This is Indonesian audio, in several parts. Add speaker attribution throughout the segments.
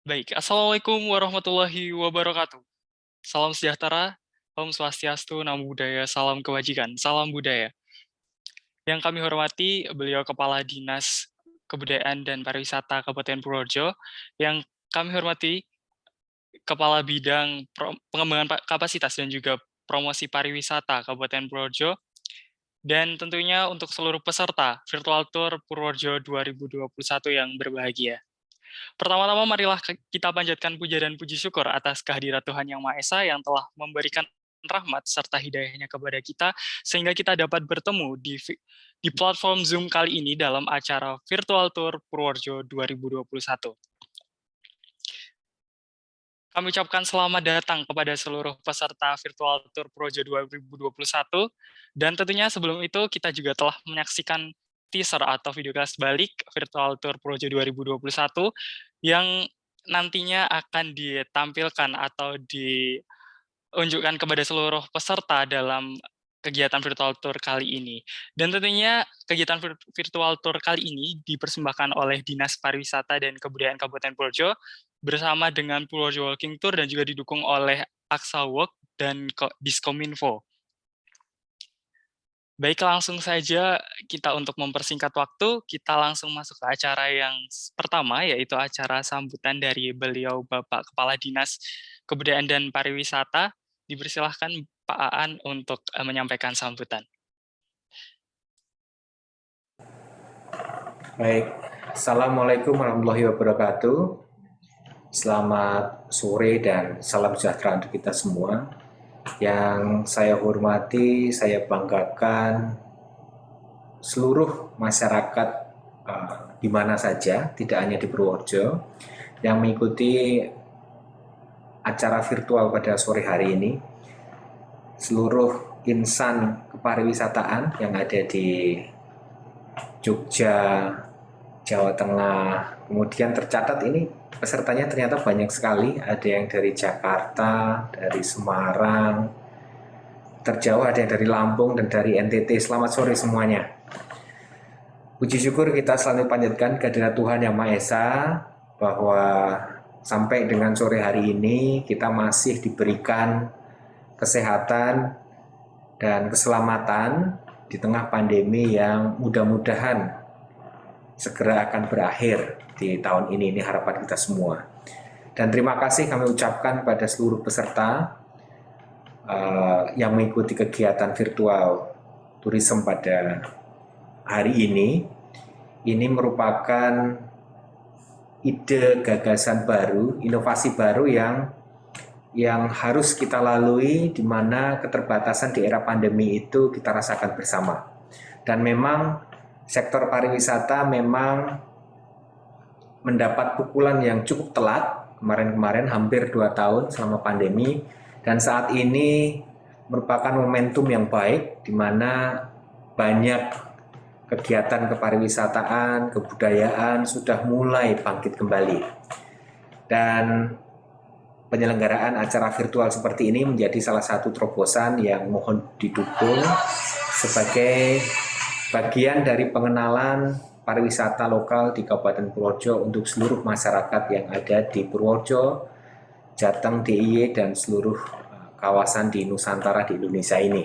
Speaker 1: Baik, Assalamualaikum warahmatullahi wabarakatuh. Salam sejahtera, Om Swastiastu, Namo Buddhaya, salam kebajikan, salam budaya. Yang kami hormati, beliau Kepala Dinas Kebudayaan dan Pariwisata Kabupaten Purworejo, yang kami hormati Kepala Bidang Pengembangan Kapasitas dan juga Promosi Pariwisata Kabupaten Purworejo, dan tentunya untuk seluruh peserta Virtual Tour Purworejo 2021 yang berbahagia. Pertama-tama marilah kita panjatkan puja dan puji syukur atas kehadirat Tuhan Yang Maha Esa yang telah memberikan rahmat serta hidayahnya kepada kita, sehingga kita dapat bertemu di platform Zoom kali ini dalam acara Virtual Tour Purworejo 2021. Kami ucapkan selamat datang kepada seluruh peserta Virtual Tour Purworejo 2021, dan tentunya sebelum itu kita juga telah menyaksikan teaser atau video kelas balik Virtual Tour Purworejo 2021 yang nantinya akan ditampilkan atau diunjukkan kepada seluruh peserta dalam kegiatan virtual tour kali ini. Dan tentunya kegiatan virtual tour kali ini dipersembahkan oleh Dinas Pariwisata dan Kebudayaan Kabupaten Purworejo bersama dengan Purworejo Walking Tour dan juga didukung oleh Aksa Walk dan Diskominfo. Baik, langsung saja kita untuk mempersingkat waktu, kita langsung masuk ke acara yang pertama, yaitu acara sambutan dari beliau Bapak Kepala Dinas Kebudayaan dan Pariwisata. Dipersilahkan Pak Aan untuk menyampaikan sambutan.
Speaker 2: Baik, Assalamualaikum warahmatullahi wabarakatuh. Selamat sore dan salam sejahtera untuk kita semua. Yang saya hormati, saya banggakan seluruh masyarakat di mana saja, tidak hanya di Purworejo, yang mengikuti acara virtual pada sore hari ini. Seluruh insan kepariwisataan yang ada di Jogja, Jawa Tengah, kemudian tercatat ini pesertanya ternyata banyak sekali, ada yang dari Jakarta, dari Semarang, terjauh ada yang dari Lampung dan dari NTT. Selamat sore semuanya. Puji syukur kita selalu panjatkan kehadirat Tuhan Yang Maha Esa bahwa sampai dengan sore hari ini kita masih diberikan kesehatan dan keselamatan di tengah pandemi yang mudah-mudahan segera akan berakhir di tahun ini harapan kita semua. Dan terima kasih kami ucapkan pada seluruh peserta yang mengikuti kegiatan virtual tourism pada hari ini. Ini merupakan ide gagasan baru, inovasi baru yang harus kita lalui, di mana keterbatasan di era pandemi itu kita rasakan bersama. Dan memang sektor pariwisata memang mendapat pukulan yang cukup telat kemarin-kemarin, hampir 2 tahun selama pandemi, dan saat ini merupakan momentum yang baik di mana banyak kegiatan kepariwisataan, kebudayaan sudah mulai bangkit kembali. Dan penyelenggaraan acara virtual seperti ini menjadi salah satu terobosan yang mohon didukung sebagai bagian dari pengenalan pariwisata lokal di Kabupaten Purworejo untuk seluruh masyarakat yang ada di Purworejo, Jateng, DIY, dan seluruh kawasan di Nusantara di Indonesia ini.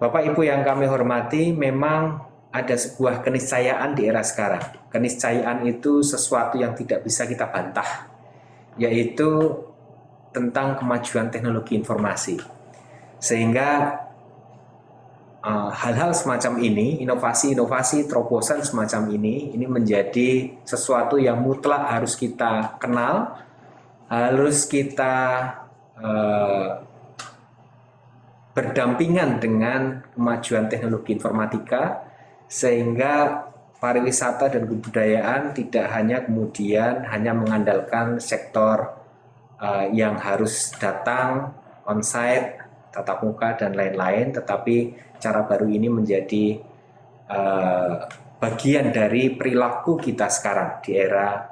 Speaker 2: Bapak Ibu yang kami hormati, memang ada sebuah keniscayaan di era sekarang. Keniscayaan itu sesuatu yang tidak bisa kita bantah, yaitu tentang kemajuan teknologi informasi. Sehingga hal-hal semacam ini, inovasi-inovasi terobosan semacam ini menjadi sesuatu yang mutlak harus kita kenal, harus kita berdampingan dengan kemajuan teknologi informatika, sehingga pariwisata dan kebudayaan tidak hanya kemudian hanya mengandalkan sektor yang harus datang on-site, tatap muka, dan lain-lain, tetapi cara baru ini menjadi bagian dari perilaku kita sekarang di era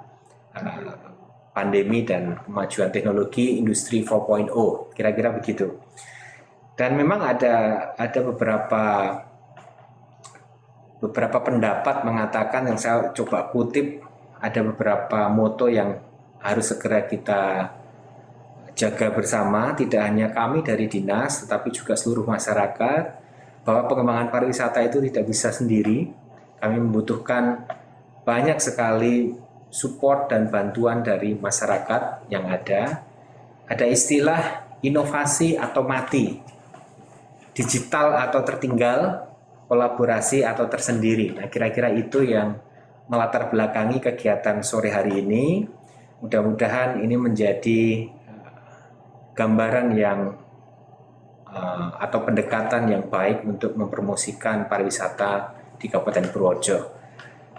Speaker 2: pandemi dan kemajuan teknologi industri 4.0, kira-kira begitu. Dan memang ada beberapa pendapat mengatakan, yang saya coba kutip, ada beberapa moto yang harus segera kita jaga bersama, tidak hanya kami dari dinas, tetapi juga seluruh masyarakat, bahwa pengembangan pariwisata itu tidak bisa sendiri. Kami membutuhkan banyak sekali support dan bantuan dari masyarakat yang ada. Ada istilah inovasi atau mati, digital atau tertinggal, kolaborasi atau tersendiri. Nah, kira-kira itu yang melatar belakangi kegiatan sore hari ini. Mudah-mudahan ini menjadi gambaran yang atau pendekatan yang baik untuk mempromosikan pariwisata di Kabupaten Purworejo.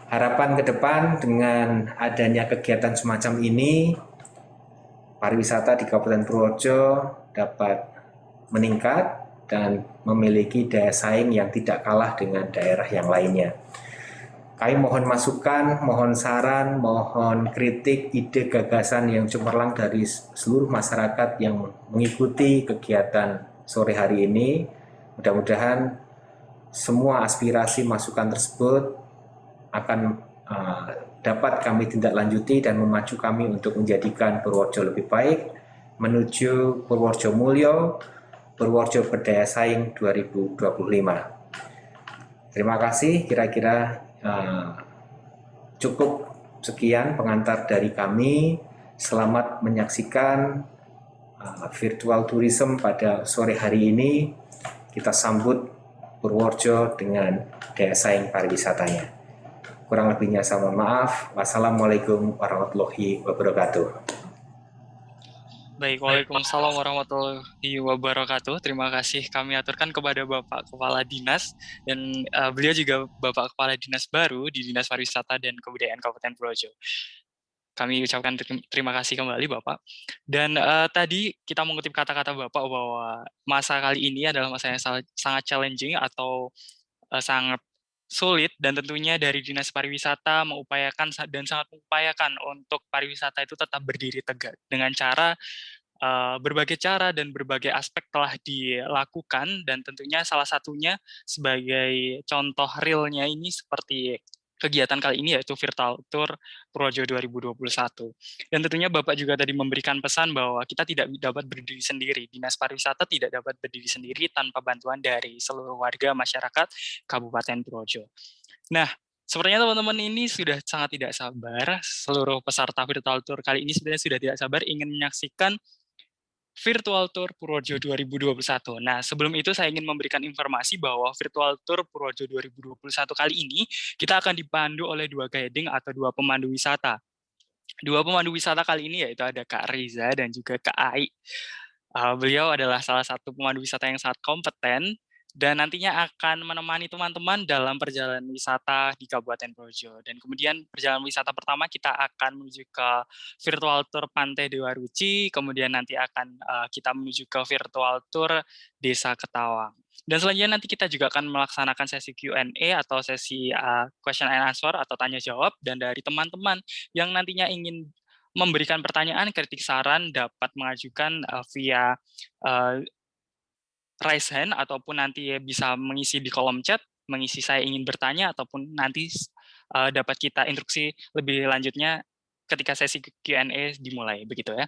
Speaker 2: Harapan ke depan dengan adanya kegiatan semacam ini, pariwisata di Kabupaten Purworejo dapat meningkat dan memiliki daya saing yang tidak kalah dengan daerah yang lainnya. Kami mohon masukan, mohon saran, mohon kritik, ide, gagasan yang cemerlang dari seluruh masyarakat yang mengikuti kegiatan sore hari ini. Mudah-mudahan semua aspirasi masukan tersebut akan dapat kami tindak lanjuti dan memacu kami untuk menjadikan Purworejo lebih baik menuju Purworejo Mulyo, Purworejo Berdaya Saing 2025. Terima kasih, kira-kira cukup sekian pengantar dari kami. Selamat menyaksikan virtual tourism pada sore hari ini. Kita sambut Purworejo dengan daya saing pariwisatanya. Kurang lebihnya saya mohon maaf. Wassalamualaikum warahmatullahi wabarakatuh.
Speaker 1: Baik, waalaikumsalam warahmatullahi wabarakatuh. Terima kasih kami aturkan kepada Bapak Kepala Dinas, dan beliau juga Bapak Kepala Dinas baru di Dinas Pariwisata dan Kebudayaan Kabupaten Purworejo. Kami ucapkan terima kasih kembali Bapak. Dan tadi kita mengutip kata-kata Bapak bahwa masa kali ini adalah masa yang sangat challenging atau sangat sulit, dan tentunya dari Dinas Pariwisata mengupayakan dan sangat mengupayakan untuk pariwisata itu tetap berdiri tegak dengan cara berbagai cara dan berbagai aspek telah dilakukan, dan tentunya salah satunya sebagai contoh realnya ini seperti kegiatan kali ini yaitu Virtual Tour Purworejo 2021. Dan tentunya Bapak juga tadi memberikan pesan bahwa kita tidak dapat berdiri sendiri, Dinas Pariwisata tidak dapat berdiri sendiri tanpa bantuan dari seluruh warga masyarakat Kabupaten Purworejo. Nah, sepertinya teman-teman ini sudah sangat tidak sabar, seluruh peserta Virtual Tour kali ini sebenarnya sudah tidak sabar ingin menyaksikan Virtual Tour Purworejo 2021. Nah, sebelum itu saya ingin memberikan informasi bahwa Virtual Tour Purworejo 2021 kali ini kita akan dipandu oleh dua guiding atau dua pemandu wisata. Dua pemandu wisata kali ini yaitu ada Kak Riza dan juga Kak Ai. Beliau adalah salah satu pemandu wisata yang sangat kompeten dan nantinya akan menemani teman-teman dalam perjalanan wisata di Kabupaten Purworejo. Dan kemudian perjalanan wisata pertama kita akan menuju ke virtual tour Pantai Dewa Ruci, kemudian nanti akan kita menuju ke virtual tour Desa Ketawang. Dan selanjutnya nanti kita juga akan melaksanakan sesi Q&A atau sesi question and answer atau tanya jawab, dan dari teman-teman yang nantinya ingin memberikan pertanyaan, kritik, saran dapat mengajukan via raise hand ataupun nanti bisa mengisi di kolom chat, mengisi saya ingin bertanya, ataupun nanti dapat kita instruksi lebih lanjutnya ketika sesi Q&A dimulai, begitu ya.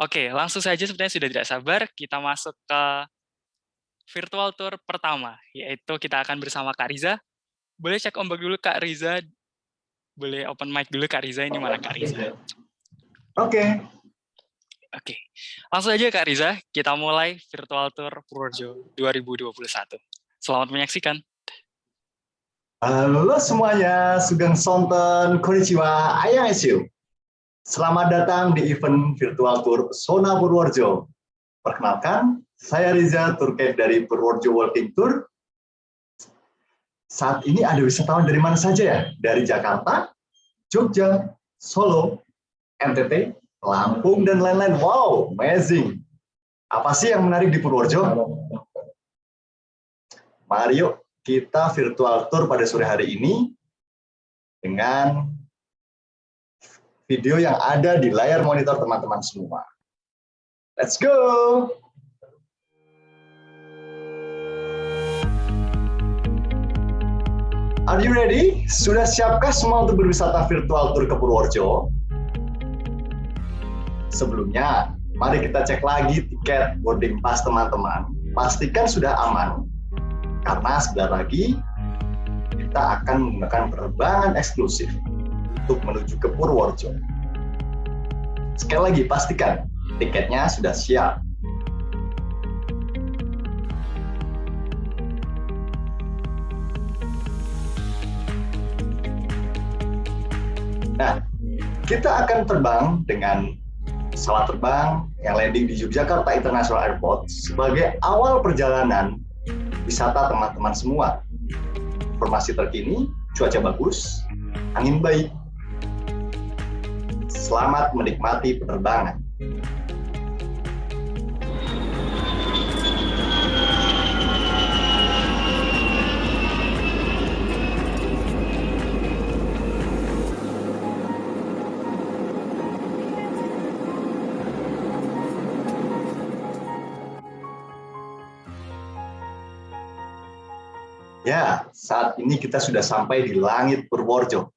Speaker 1: Oke, langsung saja sebenarnya sudah tidak sabar, kita masuk ke virtual tour pertama, yaitu kita akan bersama Kak Riza. Boleh cek ombak dulu Kak Riza, boleh open mic dulu Kak Riza, ini mana Kak Riza?
Speaker 3: Oke.
Speaker 1: Oke, langsung aja Kak Riza, kita mulai Virtual Tour Purworejo 2021. Selamat menyaksikan.
Speaker 3: Halo semuanya, Sugeng Sonten, Konnichiwa, Annyeonghaseyo. Selamat datang di event Virtual Tour Pesona Purworejo. Perkenalkan, saya Riza, tour guide dari Purworejo Walking Tour. Saat ini ada wisatawan dari mana saja ya? Dari Jakarta, Jogja, Solo, NTT, Lampung, dan lain-lain. Wow, amazing. Apa sih yang menarik di Purworejo? Mari yuk kita virtual tour pada sore hari ini dengan video yang ada di layar monitor teman-teman semua. Let's go! Are you ready? Sudah siapkah semua untuk berwisata virtual tour ke Purworejo? Sebelumnya, mari kita cek lagi tiket boarding pass teman-teman. Pastikan sudah aman, karena sebentar lagi kita akan menggunakan penerbangan eksklusif untuk menuju ke Purworejo. Sekali lagi, pastikan tiketnya sudah siap. Nah, kita akan terbang dengan pesawat terbang yang landing di Yogyakarta International Airport sebagai awal perjalanan wisata teman-teman semua. Informasi terkini, cuaca bagus, angin baik. Selamat menikmati penerbangan. Ya, saat ini kita sudah sampai di langit Purworejo.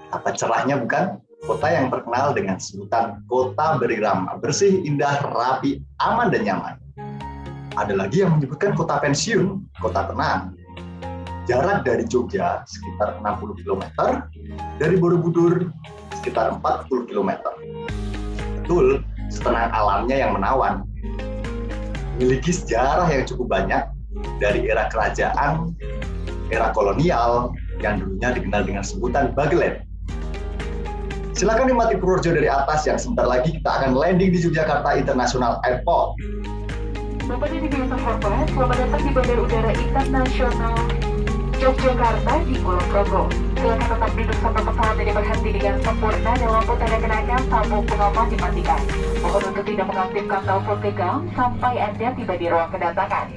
Speaker 3: Apa cerahnya bukan? Kota yang terkenal dengan sebutan Kota Berirama, bersih, indah, rapi, aman, dan nyaman. Ada lagi yang menyebutkan kota pensiun, kota tenang. Jarak dari Jogja sekitar 60 km, dari Borobudur sekitar 40 km. Betul, setenang alamnya yang menawan. Memiliki sejarah yang cukup banyak, dari era kerajaan, era kolonial, yang dulunya dikenal dengan sebutan Bagelen. Silakan nikmati Purworejo dari atas yang sebentar lagi kita akan landing di Yogyakarta International Airport.
Speaker 4: Bapak dan Ibu yang terhormat, selamat datang di Bandara Udara Internasional Yogyakarta di Kulon Progo. Silakan tetap duduk sampai pesawat ini berhenti dengan sempurna dan lampu tanda kenakan tabung pengaman dimatikan. Mohon untuk tidak mengaktifkan telepon genggam sampai Anda tiba di ruang kedatangan.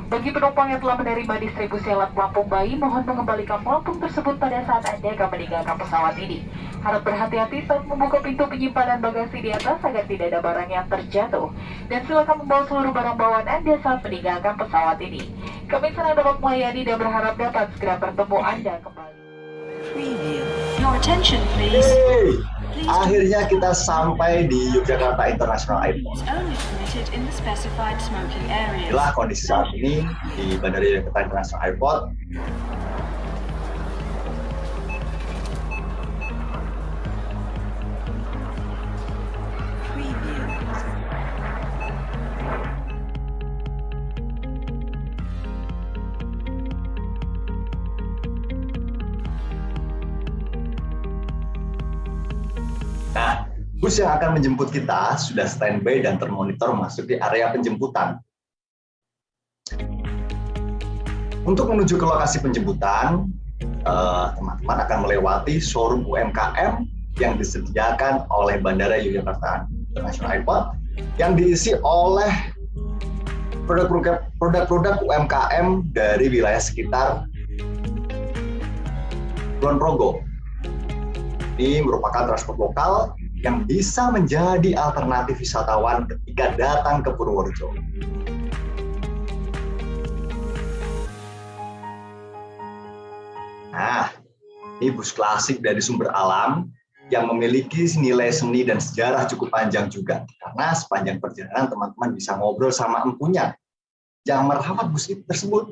Speaker 4: Bagi penumpang yang telah menerima distribusi alat pelampung bayi, mohon mengembalikan pelampung tersebut pada saat Anda akan meninggalkan pesawat ini. Harap berhati-hati saat membuka pintu penyimpanan bagasi di atas agar tidak ada barang yang terjatuh. Dan silakan membawa seluruh barang bawaan Anda saat meninggalkan pesawat ini. Kami senang dapat melayani dan berharap dapat segera bertemu Anda kembali.
Speaker 5: Your attention, please.
Speaker 3: Hey, akhirnya kita sampai di Yogyakarta International Airport.
Speaker 5: Only permitted in the specified smoking areas.
Speaker 3: Inilah kondisi saat ini di Bandara Yogyakarta International Airport. Nah, bus yang akan menjemput kita sudah standby dan termonitor masuk di area penjemputan. Untuk menuju ke lokasi penjemputan, teman-teman akan melewati showroom UMKM yang disediakan oleh Bandara Yogyakarta International Airport yang diisi oleh produk-produk UMKM dari wilayah sekitar Kulon Progo. Ini merupakan transport lokal yang bisa menjadi alternatif wisatawan ketika datang ke Purworejo. Nah, ini bus klasik dari sumber alam yang memiliki nilai seni dan sejarah cukup panjang juga. Karena sepanjang perjalanan teman-teman bisa ngobrol sama empunya yang merawat bus tersebut.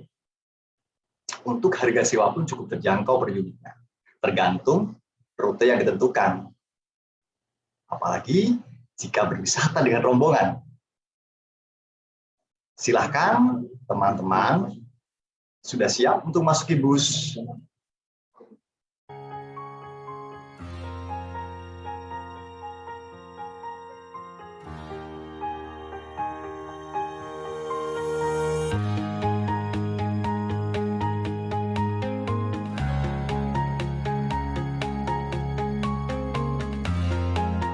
Speaker 3: Untuk harga sewa pun cukup terjangkau per unitnya, tergantung rute yang ditentukan. Apalagi jika berwisata dengan rombongan. Silahkan teman-teman sudah siap untuk masuki bus.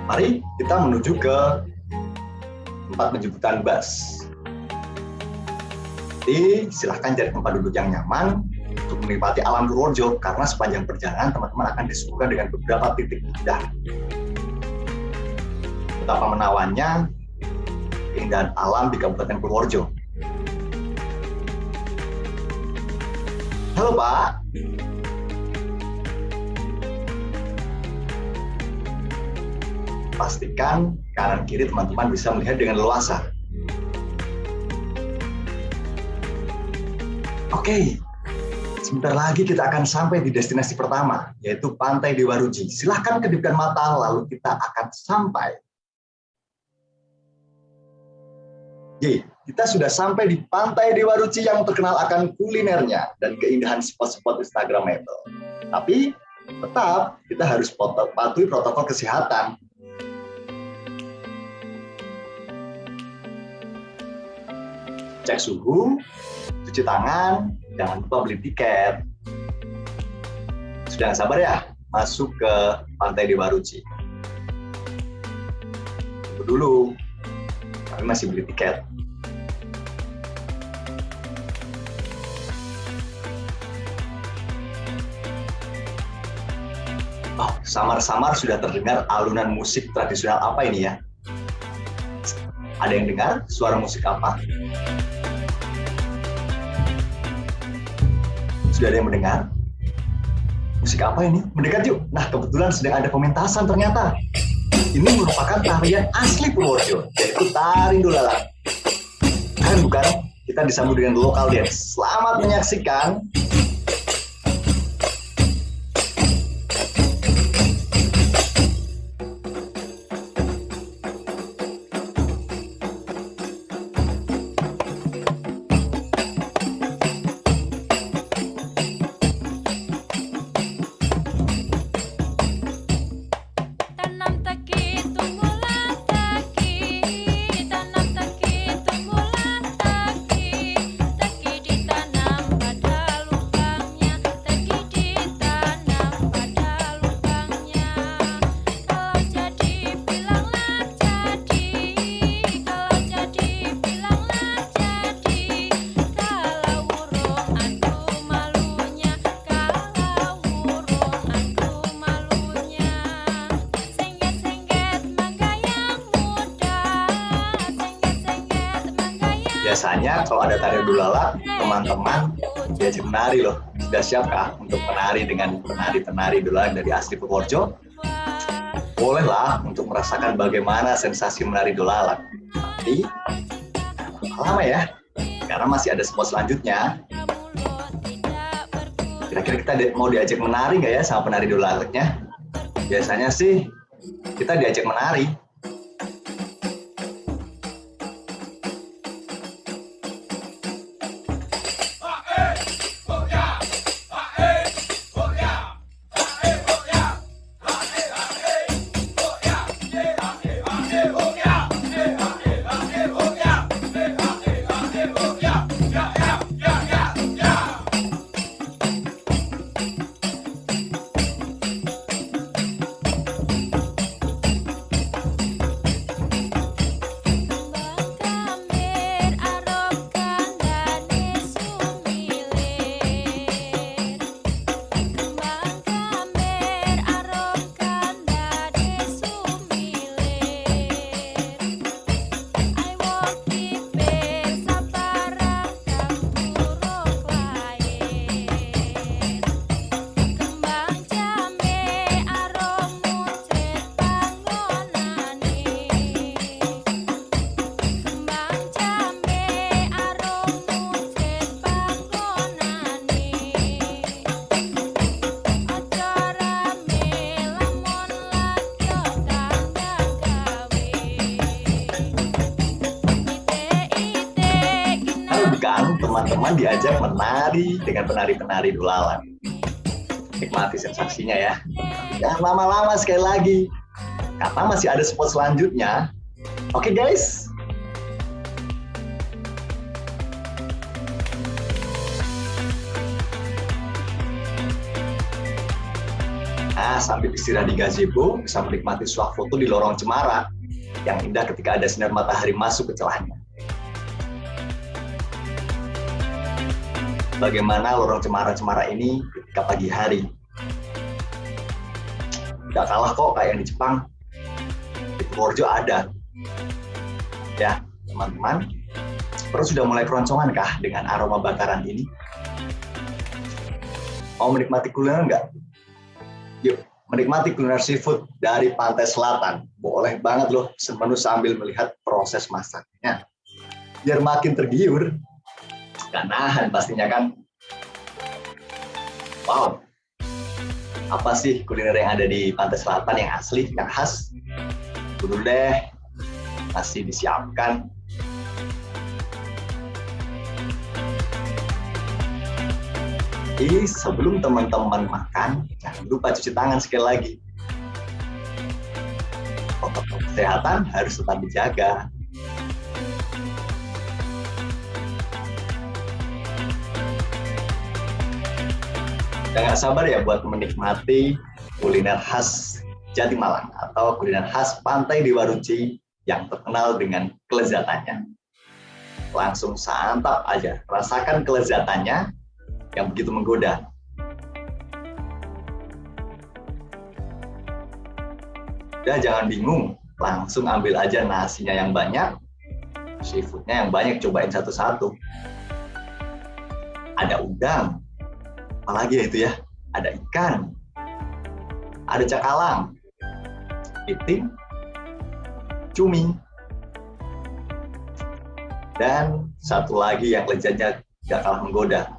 Speaker 3: Mari kita menuju ke tempat penjemputan bus. Jadi silahkan cari tempat duduk yang nyaman untuk menikmati alam Purworejo karena sepanjang perjalanan teman-teman akan disuguhkan dengan beberapa titik indah. Betapa menawannya keindahan alam di Kabupaten Purworejo. Halo Pak. pastikan kanan kiri teman-teman bisa melihat dengan leluasa. Oke, sebentar lagi kita akan sampai di destinasi pertama, yaitu Pantai Dewa Ruci. Silahkan kedipkan mata, lalu kita akan sampai. Yeay, kita sudah sampai di Pantai Dewa Ruci yang terkenal akan kulinernya dan keindahan spot-spot Instagramable. Tapi tetap kita harus patuhi protokol kesehatan. Cek suhu, cuci tangan, jangan lupa beli tiket. Sudah sabar ya masuk ke Pantai Dewa Ruci? Tunggu dulu, kami masih beli tiket. Oh, samar-samar sudah terdengar alunan musik tradisional apa ini ya? Ada yang dengar suara musik apa? Sudah ada yang mendengar? Musik apa ini? Mendekat yuk. Nah, kebetulan sedang ada pementasan ternyata. Ini merupakan tarian asli Purworejo, yaitu tari Dolalang. Keren bukan? Kita disambut dengan local dance. Selamat menyaksikan. Biasanya kalau ada tari Dolalang, teman-teman diajak menari loh. Sudah siapkah untuk menari dengan penari-penari Dolalang dari asli Purworejo? Bolehlah untuk merasakan bagaimana sensasi menari Dolalang. Tapi lama ya, karena masih ada spot selanjutnya. Kira-kira kita mau diajak menari nggak ya sama penari Dolalangnya? Biasanya sih kita diajak menari. Teman-teman diajak menari dengan penari-penari Dolalang. Nikmati sensasinya ya. Jangan lama-lama sekali lagi, karena masih ada spot selanjutnya. Oke guys. Nah, sambil istirahat di gazebo, bisa menikmati swafoto di lorong cemara yang indah ketika ada sinar matahari masuk ke celahnya. Bagaimana lorong cemara-cemara ini ketika pagi hari. Nggak kalah kok kayak yang di Jepang. Di Purworejo ada. Ya, teman-teman. Perut sudah mulai keroncongan kah dengan aroma bakaran ini? Mau menikmati kuliner nggak? Yuk, menikmati kuliner seafood dari pantai selatan. Boleh banget loh pesen menu sambil melihat proses masaknya. Biar makin tergiur, gak nahan pastinya kan. Wow, apa sih kuliner yang ada di pantai selatan yang asli, yang khas? Dulu deh, masih disiapkan. Jadi sebelum teman-teman makan, jangan lupa cuci tangan sekali lagi. Protokol kesehatan harus tetap dijaga. Jangan sabar ya buat menikmati kuliner khas Jatimalang atau kuliner khas Pantai Dewa Ruci yang terkenal dengan kelezatannya. Langsung santap aja, rasakan kelezatannya yang begitu menggoda. Udah jangan bingung, langsung ambil aja nasinya yang banyak, seafoodnya yang banyak, cobain satu-satu. Ada udang, apalagi itu ya, ada ikan, ada cakalang, kepiting, cumi, dan satu lagi yang lezatnya gak kalah menggoda.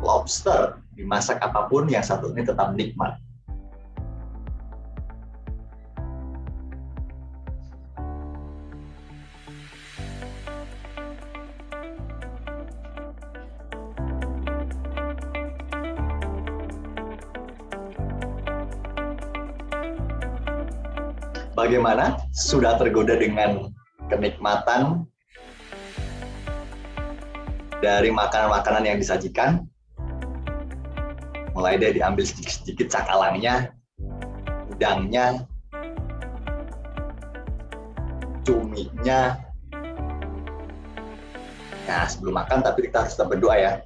Speaker 3: Lobster, dimasak apapun yang satu ini tetap nikmat. Bagaimana? Sudah tergoda dengan kenikmatan dari makanan-makanan yang disajikan? Mulai deh diambil sedikit-sedikit cakalangnya, udangnya, cuminya. Nah, sebelum makan tapi kita harus tetap berdoa ya.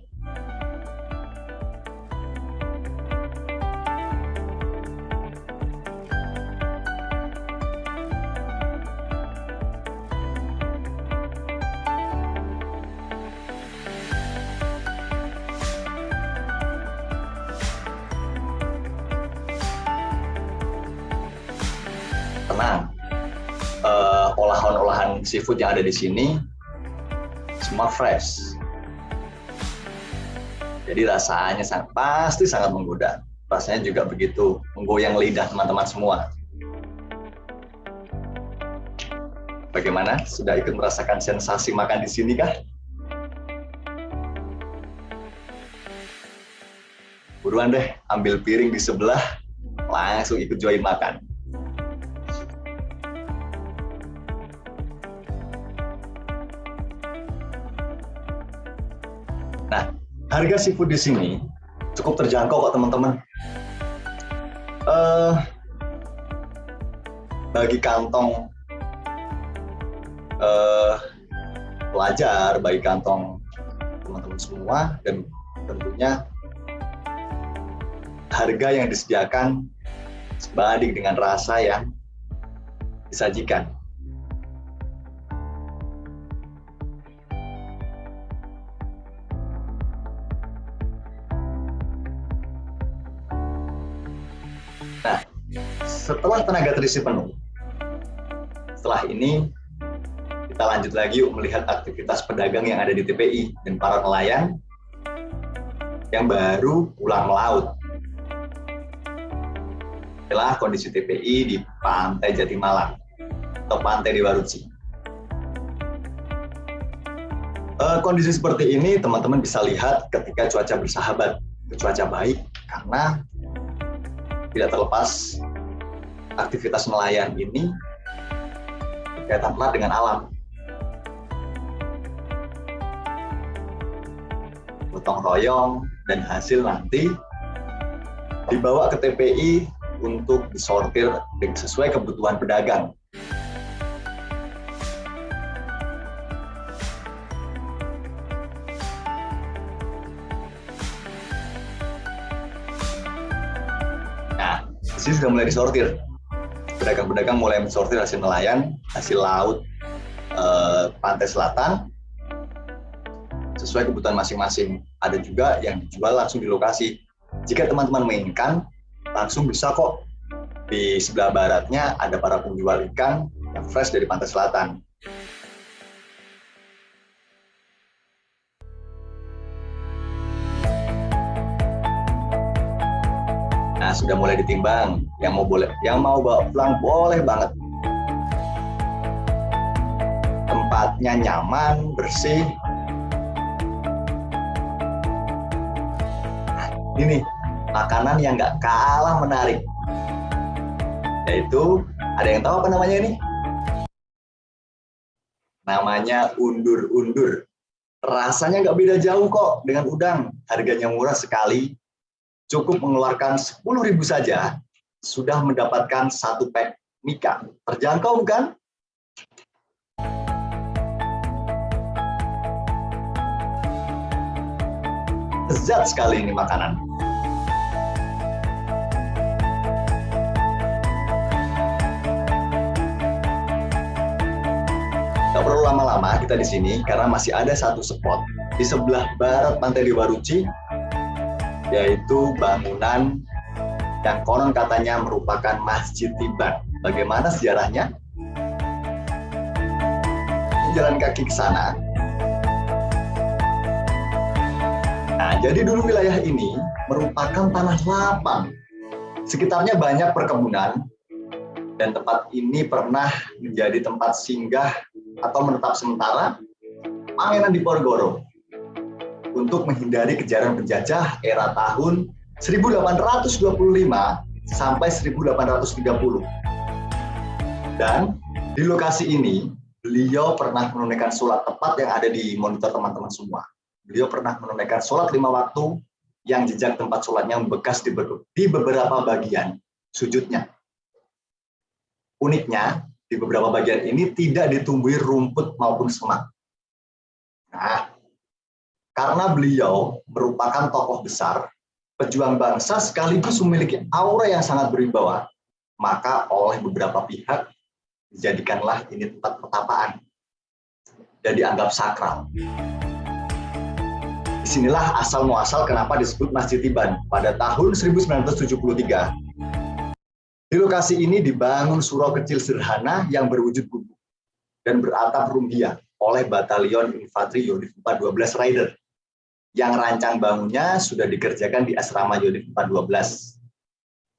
Speaker 3: Tenang, olahan-olahan seafood yang ada di sini semua fresh. Jadi rasanya pasti sangat menggoda. Rasanya juga begitu menggoyang lidah teman-teman semua. Bagaimana? Sudah ikut merasakan sensasi makan di sini kah? Buruan deh, ambil piring di sebelah, langsung ikut join makan. Nah, harga seafood di sini cukup terjangkau kok teman-teman. Bagi kantong pelajar, bagi kantong teman-teman semua, dan tentunya harga yang disediakan sebanding dengan rasa yang disajikan. Nah, setelah tenaga terisi penuh, setelah ini kita lanjut lagi yuk melihat aktivitas pedagang yang ada di TPI dan para nelayan yang baru pulang melaut. Inilah kondisi TPI di Pantai Jatimalang atau Pantai Dewa Ruci. Kondisi seperti ini teman-teman bisa lihat ketika cuaca bersahabat, cuaca baik, karena tidak terlepas aktivitas nelayan ini berkaitan erat dengan alam. Gotong royong dan hasil nanti dibawa ke TPI untuk disortir sesuai kebutuhan pedagang. Nah, di sini sudah mulai disortir. Pedagang-pedagang mulai mensortir hasil nelayan, hasil laut pantai selatan, sesuai kebutuhan masing-masing. Ada juga yang dijual langsung di lokasi. Jika teman-teman menginginkan, langsung bisa kok. Di sebelah baratnya ada para penjual ikan yang fresh dari pantai selatan. Nah, sudah mulai ditimbang. Yang mau bawa pulang boleh banget. Tempatnya nyaman, bersih. Nah, ini nih, makanan yang nggak kalah menarik. Yaitu, ada yang tahu apa namanya ini? Namanya undur-undur. Rasanya nggak beda jauh kok dengan udang. Harganya murah sekali. Cukup mengeluarkan 10.000 saja, sudah mendapatkan 1 pack mika. Terjangkau bukan? Lezat sekali ini makanan. Tidak perlu lama-lama kita di sini, karena masih ada satu spot di sebelah barat Pantai Dewa Ruci, yaitu bangunan yang konon katanya merupakan Masjid Tiban. Bagaimana sejarahnya? Jalan kaki ke sana. Nah, jadi dulu wilayah ini merupakan tanah lapang. Sekitarnya banyak perkebunan, dan tempat ini pernah menjadi tempat singgah atau menetap sementara Pangeran Diponegoro untuk menghindari kejaran penjajah era tahun 1825 sampai 1830. Dan di lokasi ini, beliau pernah menunaikan sholat tepat yang ada di monitor teman-teman semua. Beliau pernah menunaikan sholat 5 waktu yang jejak tempat sholatnya membekas di beberapa bagian sujudnya. Uniknya, di beberapa bagian ini tidak ditumbuhi rumput maupun semak. Nah, karena beliau merupakan tokoh besar, pejuang bangsa sekaligus memiliki aura yang sangat berwibawa, maka oleh beberapa pihak dijadikanlah ini tempat pertapaan dan dianggap sakral. Disinilah asal muasal kenapa disebut Masjid Tiban. Pada tahun 1973, di lokasi ini dibangun surau kecil sederhana yang berwujud gubuk dan beratap rumbia oleh Batalion Infanteri Yonif 412 Raider. Yang rancang bangunnya sudah dikerjakan di asrama Yonif 412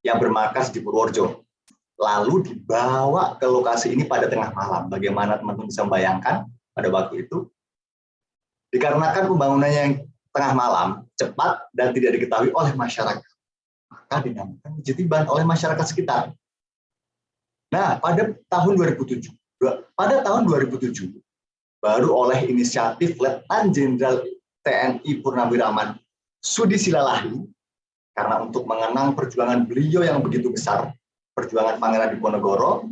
Speaker 3: yang bermarkas di Purworejo. Lalu dibawa ke lokasi ini pada tengah malam. Bagaimana teman-teman bisa membayangkan pada waktu itu? Dikarenakan pembangunannya yang tengah malam, cepat, dan tidak diketahui oleh masyarakat, maka dinamakan Masjid Tiban oleh masyarakat sekitar. Nah, pada tahun 2007, baru oleh inisiatif Letnan Jenderal TNI Purnawiraman Sudi Silalahi, karena untuk mengenang perjuangan beliau yang begitu besar, perjuangan Pangeran Diponegoro,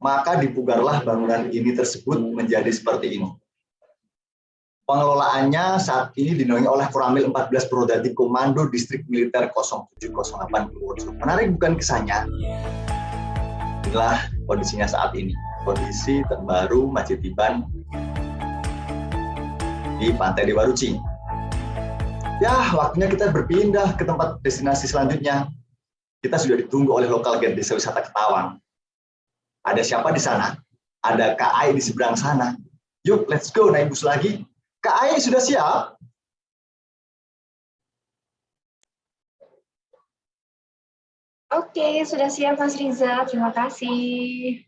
Speaker 3: maka dipugarlah bangunan ini tersebut menjadi seperti ini. Pengelolaannya saat ini dinaungi oleh Koramil 14 Brodadi Komando Distrik Militer 0708 Purworejo. Menarik bukan kisahnya? Inilah kondisinya saat ini. Kondisi terbaru Masjid Tiban di Pantai Dewa Ruci. Ya, waktunya kita berpindah ke tempat destinasi selanjutnya. Kita sudah ditunggu oleh lokal guide desa wisata Ketawang. Ada siapa di sana? Ada Kak Ai di seberang sana. Yuk, let's go naik bus lagi. Kak Ai sudah siap?
Speaker 6: Oke, sudah siap Mas Riza. Terima kasih.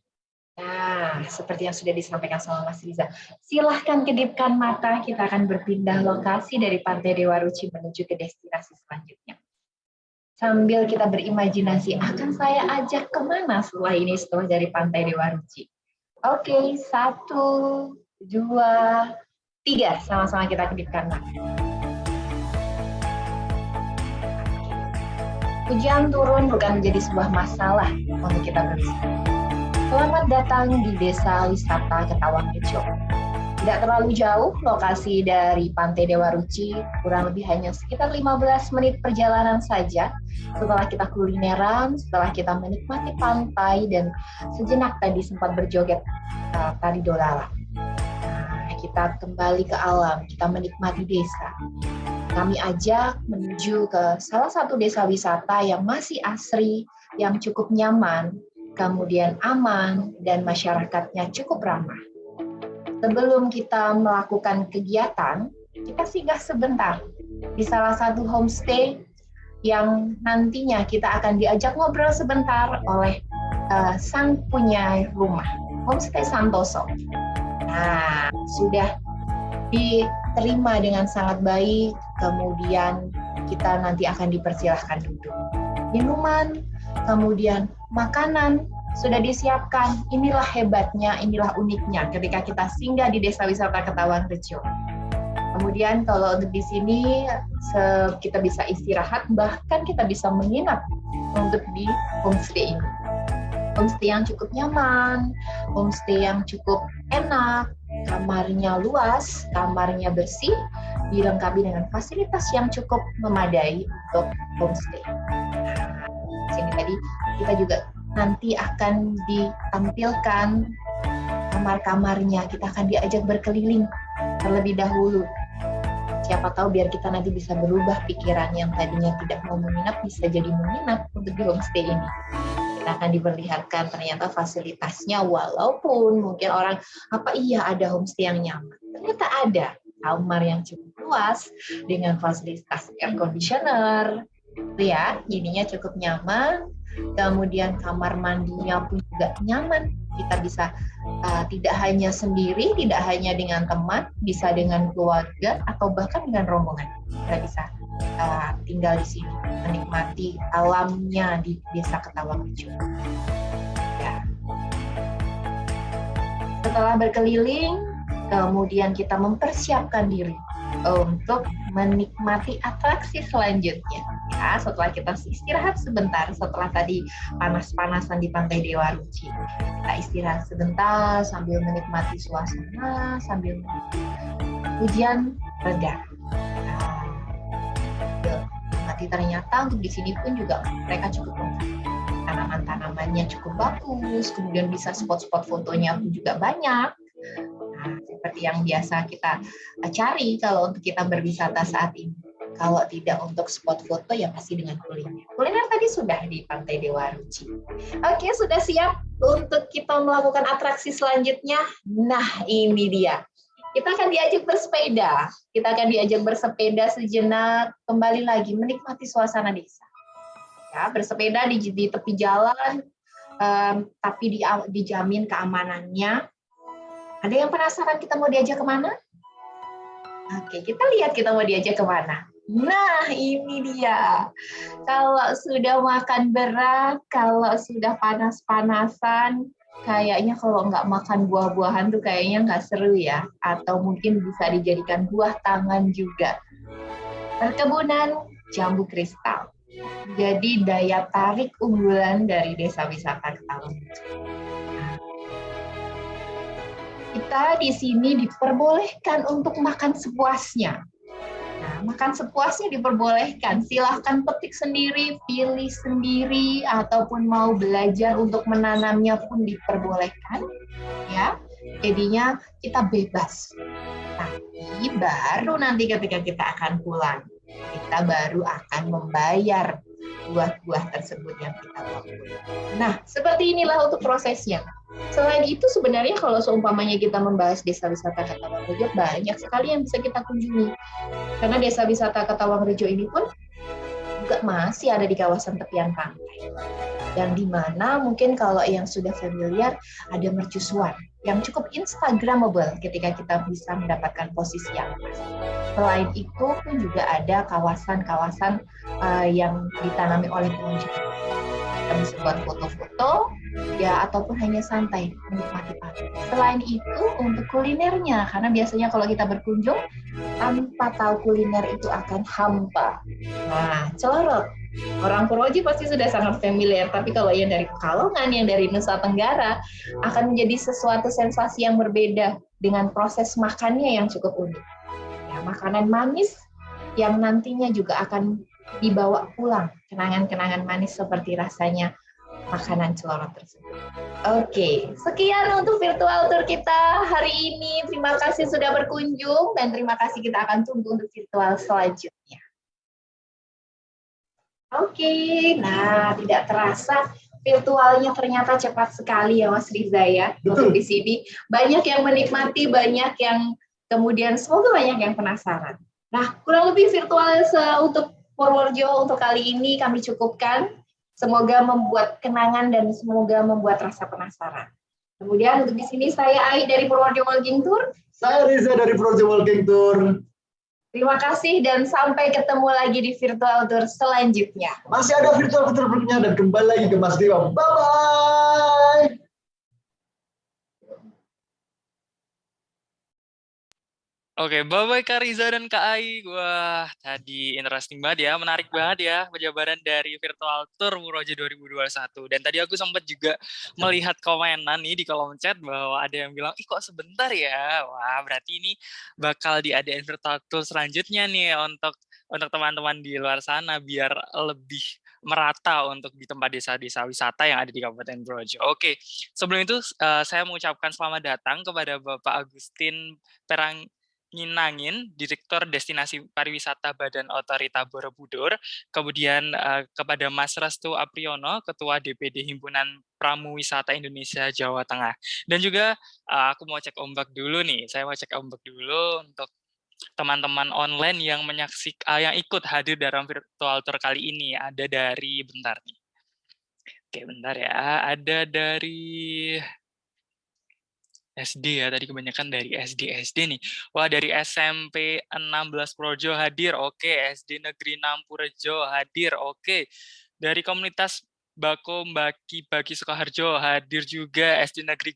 Speaker 6: Nah, seperti yang sudah disampaikan sama Mas Riza, silahkan kedipkan mata. Kita akan berpindah lokasi dari Pantai Dewa Ruci menuju ke destinasi selanjutnya. Sambil kita berimajinasi, akan saya ajak kemana setelah ini, setelah dari Pantai Dewa Ruci. Oke, 1, 2, 3, sama-sama kita kedipkan mata. Hujan turun bukan menjadi sebuah masalah untuk kita berwisata. Selamat datang di Desa Wisata Ketawang Rejo. Tidak terlalu jauh lokasi dari Pantai Dewa Ruci, kurang lebih hanya sekitar 15 menit perjalanan saja. Setelah kita kulineran, setelah kita menikmati pantai dan sejenak tadi sempat berjoget tari dolala. Nah, kita kembali ke alam, kita menikmati desa. Kami ajak menuju ke salah satu desa wisata yang masih asri, yang cukup nyaman, kemudian aman, dan masyarakatnya cukup ramah. Sebelum kita melakukan kegiatan, kita singgah sebentar di salah satu homestay yang nantinya kita akan diajak ngobrol sebentar oleh sang punya rumah, Homestay Santoso. Nah, sudah diterima dengan sangat baik, kemudian kita nanti akan dipersilahkan duduk. Minuman, kemudian makanan sudah disiapkan. Inilah hebatnya, inilah uniknya ketika kita singgah di Desa Wisata Ketawang Rejo. Kemudian kalau untuk di sini kita bisa istirahat, bahkan kita bisa menginap untuk di homestay ini. Homestay yang cukup nyaman, homestay yang cukup enak, kamarnya luas, kamarnya bersih, dilengkapi dengan fasilitas yang cukup memadai untuk homestay. Nah, sini tadi kita juga nanti akan ditampilkan kamar-kamarnya, kita akan diajak berkeliling terlebih dahulu. Siapa tahu biar kita nanti bisa berubah pikiran yang tadinya tidak mau menginap, bisa jadi menginap untuk di homestay ini. Kita akan diperlihatkan ternyata fasilitasnya, walaupun mungkin orang, apa iya ada homestay yang nyaman? Ternyata ada kamar yang cukup luas dengan fasilitas air conditioner, ya, jadinya cukup nyaman. Kemudian kamar mandinya pun juga nyaman. Kita bisa tidak hanya sendiri, tidak hanya dengan teman, bisa dengan keluarga atau bahkan dengan rombongan. Kita bisa tinggal di sini, menikmati alamnya di Desa Ketawang Rejo. Ya. Setelah berkeliling, kemudian kita mempersiapkan diri untuk menikmati atraksi selanjutnya. Ya, setelah kita istirahat sebentar, setelah tadi panas-panasan di Pantai Dewa Ruci, kita istirahat sebentar sambil menikmati suasana, sambil hujan reda. Ternyata untuk di sini pun juga mereka cukup lengkap. Tanaman-tanamannya cukup bagus, kemudian bisa spot-spot fotonya pun juga banyak. Nah, seperti yang biasa kita cari kalau untuk kita berwisata saat ini. Kalau tidak untuk spot foto, ya pasti dengan kuliner. Kuliner tadi sudah di Pantai Dewa Ruci. Oke, sudah siap untuk kita melakukan atraksi selanjutnya? Nah, ini dia. Kita akan diajak bersepeda. Kita akan diajak bersepeda sejenak, kembali lagi menikmati suasana desa. Ya, bersepeda di tepi jalan, tapi dijamin keamanannya. Ada yang penasaran kita mau diajak kemana? Oke, kita lihat kita mau diajak kemana. Nah, ini dia. Kalau sudah makan berat, kalau sudah panas-panasan, kayaknya kalau nggak makan buah-buahan tuh kayaknya nggak seru ya. Atau mungkin bisa dijadikan buah tangan juga. Perkebunan jambu kristal. Jadi daya tarik unggulan dari Desa Wisata Ketawang. Kita di sini diperbolehkan untuk makan sepuasnya. Nah, makan sepuasnya diperbolehkan. Silahkan petik sendiri, pilih sendiri, ataupun mau belajar untuk menanamnya pun diperbolehkan. Ya, jadinya kita bebas. Tapi baru nanti ketika kita akan pulang, kita baru akan membayar buah-buah tersebut yang kita bawa. Nah, seperti inilah untuk prosesnya. Selain itu sebenarnya kalau seumpamanya kita membahas Desa Wisata Ketawang Rejo, banyak sekali yang bisa kita kunjungi. Karena Desa Wisata Ketawang Rejo ini pun juga masih ada di kawasan tepian pantai. Yang dimana mungkin kalau yang sudah familiar ada mercusuar yang cukup instagramable ketika kita bisa mendapatkan posisi yang pas. Selain itu pun juga ada kawasan-kawasan yang ditanami oleh pengunjung. Kita bisa buat foto-foto, ya ataupun hanya santai menikmati pantai. Selain itu untuk kulinernya, karena biasanya kalau kita berkunjung tanpa tahu kuliner itu akan hampa. Nah, celorot. Orang Purworejo pasti sudah sangat familiar, tapi kalau yang dari Pekalongan, yang dari Nusa Tenggara, akan menjadi sesuatu sensasi yang berbeda dengan proses makannya yang cukup unik. Ya, makanan manis yang nantinya juga akan dibawa pulang, kenangan-kenangan manis seperti rasanya makanan celorot tersebut. Oke, sekian untuk virtual tour kita hari ini. Terima kasih sudah berkunjung dan terima kasih, kita akan tunggu untuk virtual selanjutnya. Oke, nah tidak terasa virtualnya ternyata cepat sekali ya Mas Riza ya. Untuk di sini banyak yang menikmati, banyak yang kemudian semoga banyak yang penasaran. Nah, kurang lebih virtual untuk Purworejo untuk kali ini kami cukupkan. Semoga membuat kenangan dan semoga membuat rasa penasaran. Kemudian untuk di sini saya Ai dari Purworejo Walking Tour.
Speaker 3: Saya Riza dari Purworejo Walking Tour.
Speaker 6: Terima kasih dan sampai ketemu lagi di virtual tour selanjutnya.
Speaker 3: Masih ada virtual tour berikutnya dan kembali lagi ke Mas Dewa. Bye-bye.
Speaker 1: Oke, bye-bye Kak Riza dan Kak Ai. Wah, tadi interesting banget ya, menarik banget ya penjabaran dari virtual tour Purworejo 2021. Dan tadi aku sempat juga melihat komenan nih di kolom chat bahwa ada yang bilang, ih kok sebentar ya? Wah, berarti ini bakal diadain virtual tour selanjutnya nih untuk teman-teman di luar sana biar lebih merata untuk di tempat desa-desa wisata yang ada di Kabupaten Purworejo. Oke, sebelum itu saya mengucapkan selamat datang kepada Bapak Agustin Nginangin, Direktur Destinasi Pariwisata Badan Otorita Borobudur, kemudian kepada Mas Restu Apriyono, Ketua DPD Himpunan Pramuwisata Indonesia Jawa Tengah. Dan juga aku mau cek ombak dulu nih, saya mau cek ombak dulu untuk teman-teman online yang yang ikut hadir dalam virtual tour kali ini. Ada dari, bentar nih. Oke, bentar ya, ada dari SD ya, tadi kebanyakan dari SD nih. Wah, dari SMP 16 Projo hadir, oke. SD Negeri 6 Purworejo hadir, oke. Dari komunitas Bako Baki Sukoharjo hadir juga. SD Negeri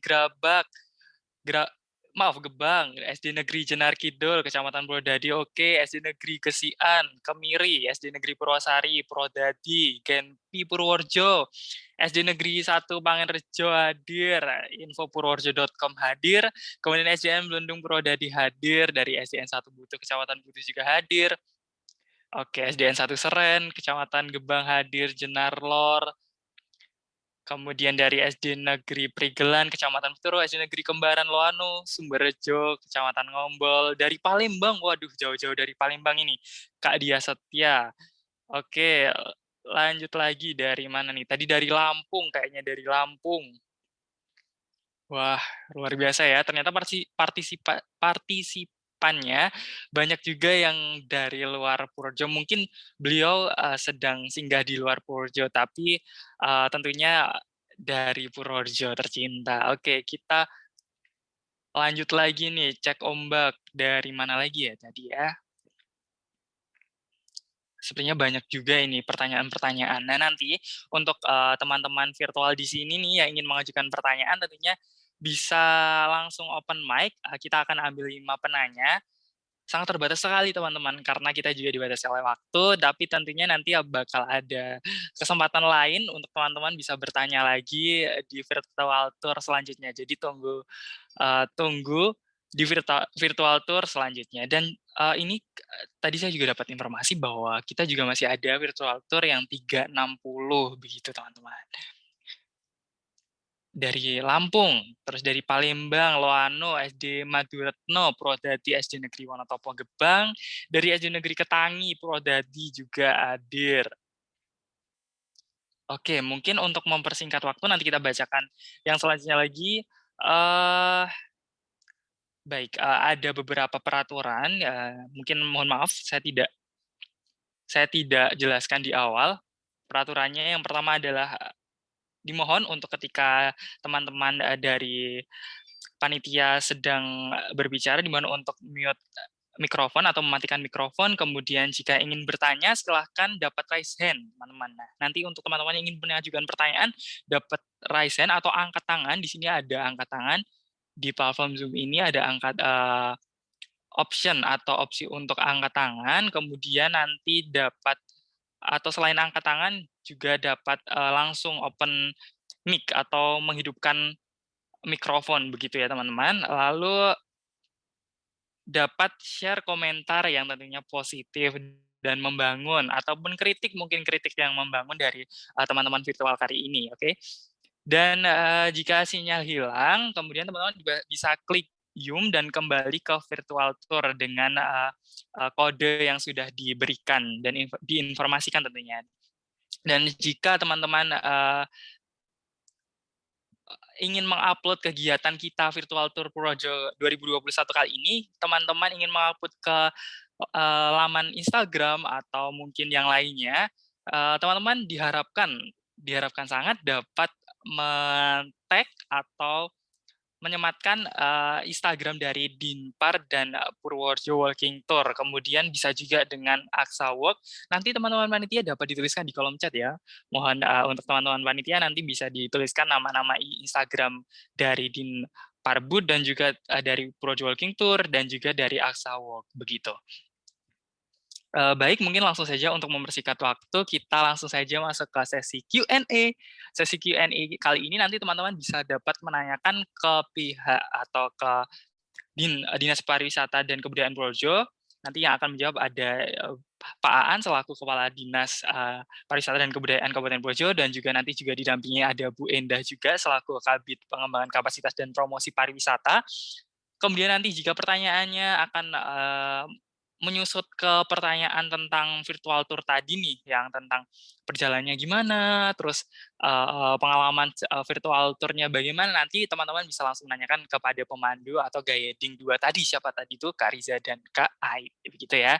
Speaker 1: Gebang, SD Negeri Jenar Kidul, Kecamatan Purwodadi, oke. SD Negeri Gesian, Kemiri, SD Negeri Purwosari, Purwodadi, Genpi Purworejo, SD Negeri 1 Pangenrejo hadir, infopurworejo.com hadir, kemudian SDN Blendung Purwodadi hadir, dari SDN 1 Butuh, Kecamatan Butuh juga hadir, oke. SDN 1 Seren, Kecamatan Gebang hadir, Jenar Lor, kemudian dari SD Negeri Prigelan, Kecamatan Peturo, SD Negeri Kembaran Loano, Sumberjo, Kecamatan Ngombol, dari Palembang, waduh jauh-jauh dari Palembang ini, Kak Dia Setia. Oke, lanjut lagi dari mana nih? Tadi dari Lampung, kayaknya dari Lampung. Wah, luar biasa ya, ternyata partisipannya banyak juga yang dari luar Purworejo. Mungkin beliau sedang singgah di luar Purworejo, tapi tentunya dari Purworejo tercinta. Oke, kita lanjut lagi nih, cek ombak. Dari mana lagi ya tadi ya? Sepertinya banyak juga ini pertanyaan-pertanyaan. Nah, nanti untuk teman-teman virtual di sini nih yang ingin mengajukan pertanyaan tentunya bisa langsung open mic. Kita akan ambil 5 penanya. Sangat terbatas sekali teman-teman karena kita juga dibatasi oleh waktu, tapi tentunya nanti bakal ada kesempatan lain untuk teman-teman bisa bertanya lagi di virtual tour selanjutnya. Jadi tunggu di virtual tour selanjutnya. Dan ini tadi saya juga dapat informasi bahwa kita juga masih ada virtual tour yang 360 begitu teman-teman. Dari Lampung, terus dari Palembang, Loano, SD Maduretno, Purwodadi, SD Negeri Wonotopo Gebang, dari SD Negeri Ketangi, Purwodadi juga hadir. Oke, mungkin untuk mempersingkat waktu nanti kita bacakan yang selanjutnya lagi. Baik, ada beberapa peraturan, mungkin mohon maaf saya tidak jelaskan di awal. Peraturannya yang pertama adalah dimohon untuk ketika teman-teman dari panitia sedang berbicara, dimohon untuk mute mikrofon atau mematikan mikrofon. Kemudian jika ingin bertanya, silahkan dapat raise hand, teman-teman. Nah, nanti untuk teman-teman yang ingin mengajukan pertanyaan, dapat raise hand atau angkat tangan. Di sini ada angkat tangan. Di platform Zoom ini ada option atau opsi untuk angkat tangan. Kemudian nanti dapat, atau selain angkat tangan, juga dapat langsung open mic atau menghidupkan mikrofon begitu ya teman-teman. Lalu dapat share komentar yang tentunya positif dan membangun, ataupun kritik, mungkin kritik yang membangun dari teman-teman virtual kali ini, oke? Dan jika sinyal hilang, kemudian teman-teman juga bisa klik Zoom dan kembali ke virtual tour dengan kode yang sudah diberikan dan diinformasikan tentunya. Dan jika teman-teman ingin mengupload kegiatan kita virtual tour Purworejo 2021 kali ini, teman-teman ingin mengupload ke laman Instagram atau mungkin yang lainnya, teman-teman diharapkan sangat dapat men-tag atau menyematkan Instagram dari Dinpar dan Purworejo Walking Tour. Kemudian bisa juga dengan Aksa Walk. Nanti teman-teman panitia dapat dituliskan di kolom chat ya. Mohon untuk teman-teman panitia nanti bisa dituliskan nama-nama Instagram dari Dinparbud dan juga dari Purworejo Walking Tour dan juga dari Aksa Walk. Begitu. Baik, mungkin langsung saja untuk mempersingkat waktu, kita langsung saja masuk ke sesi Q&A. Sesi Q&A kali ini nanti teman-teman bisa dapat menanyakan ke pihak atau ke Dinas Pariwisata dan Kebudayaan Purworejo. Nanti yang akan menjawab ada Pak Aan selaku Kepala Dinas Pariwisata dan Kebudayaan Kabupaten Purworejo, dan juga nanti juga didampingi ada Bu Endah juga selaku Kabid Pengembangan Kapasitas dan Promosi Pariwisata. Kemudian nanti jika pertanyaannya akan menyusut ke pertanyaan tentang virtual tour tadi nih, yang tentang perjalanannya gimana, terus pengalaman virtual tournya bagaimana, nanti teman-teman bisa langsung menanyakan kepada pemandu atau guiding 2 tadi, siapa tadi itu, Kak Riza dan Kak Ai, begitu ya.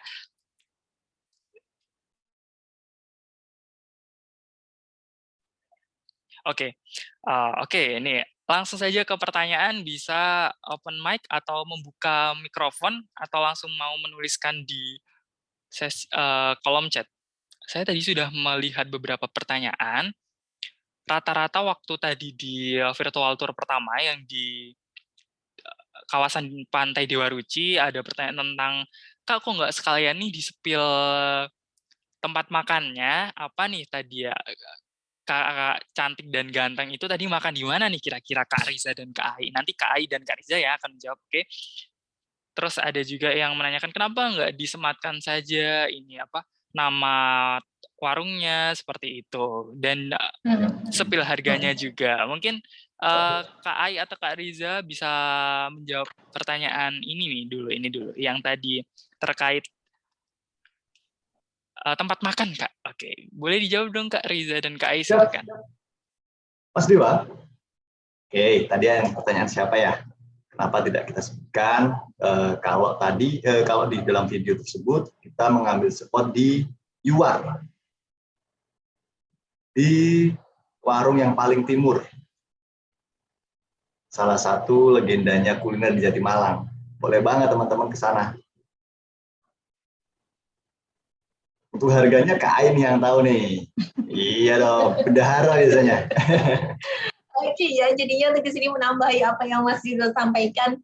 Speaker 1: Oke, ini langsung saja ke pertanyaan, bisa open mic atau membuka mikrofon, atau langsung mau menuliskan di kolom chat. Saya tadi sudah melihat beberapa pertanyaan. Rata-rata waktu tadi di virtual tour pertama yang di kawasan Pantai Dewa Ruci ada pertanyaan tentang, Kak kok nggak sekalian nih di-spill tempat makannya, apa nih tadi ya, Kakak cantik dan ganteng itu tadi makan di mana nih kira-kira Kak Riza dan Kak Ai? Nanti Kak Ai dan Kak Riza ya akan menjawab, oke. Terus ada juga yang menanyakan kenapa nggak disematkan saja ini apa nama warungnya seperti itu, dan spill harganya juga. Mungkin Kak Ai atau Kak Riza bisa menjawab pertanyaan ini dulu yang tadi terkait tempat makan, Kak. Oke, boleh dijawab dong Kak Riza dan Kak Ai, silakan.
Speaker 3: Mas Dewa. Oke, tadi yang pertanyaan siapa ya? Kenapa tidak kita sebutkan kalau di dalam video tersebut kita mengambil spot di Yuar, di warung yang paling timur, salah satu legendanya kuliner di Jatimalang. Boleh banget teman-teman ke sana. Untuk harganya Kak Ain yang tahu nih. Iya dong, bendahara biasanya.
Speaker 6: Oke ya, jadinya untuk di sini menambahi apa yang Mas Rizal sampaikan,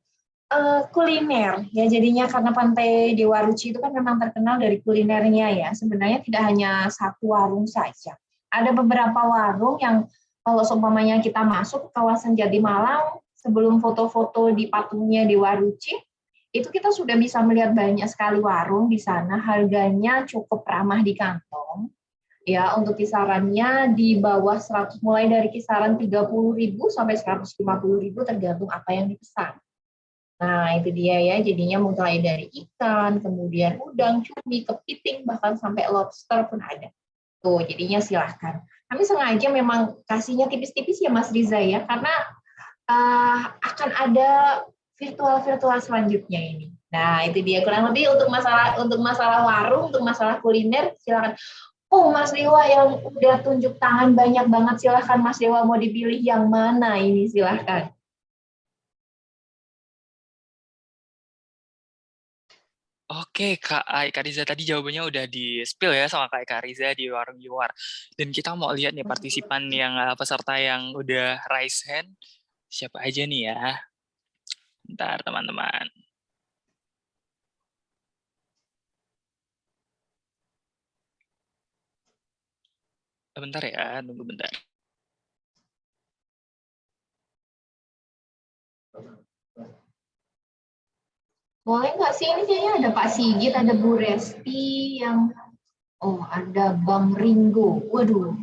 Speaker 6: kuliner ya, jadinya karena Pantai Dewa Ruci itu kan memang terkenal dari kulinernya ya. Sebenarnya tidak hanya satu warung saja, ada beberapa warung yang kalau seumpamanya kita masuk ke kawasan Jatimalang sebelum foto-foto di patungnya Dewa Ruci, itu kita sudah bisa melihat banyak sekali warung di sana, harganya cukup ramah di kantong. Ya, untuk kisarannya di bawah 100, mulai dari kisaran 30.000 sampai 150.000 tergantung apa yang dipesan. Nah, itu dia ya, jadinya mulai dari ikan, kemudian udang, cumi, kepiting, bahkan sampai lobster pun ada. Tuh, jadinya silahkan. Kami sengaja memang kasihnya tipis-tipis ya Mas Riza ya, karena akan ada virtual selanjutnya ini. Nah, itu dia kurang lebih untuk masalah warung, untuk masalah kuliner, silakan. Oh, Mas Dewa yang udah tunjuk tangan banyak banget, silahkan Mas Dewa mau dipilih yang mana ini, silahkan.
Speaker 1: Oke, Kak Riza tadi jawabannya udah di-spill ya sama Kak Riza di warung Yuar. Dan kita mau lihat nih partisipan yang peserta yang udah raise hand. Siapa aja nih ya? Bentar teman-teman. Bentar ya, tunggu bentar.
Speaker 6: Boleh nggak sih, ini kayaknya ada Pak Sigit, ada Bu Resti, yang ada Bang Ringo. Waduh,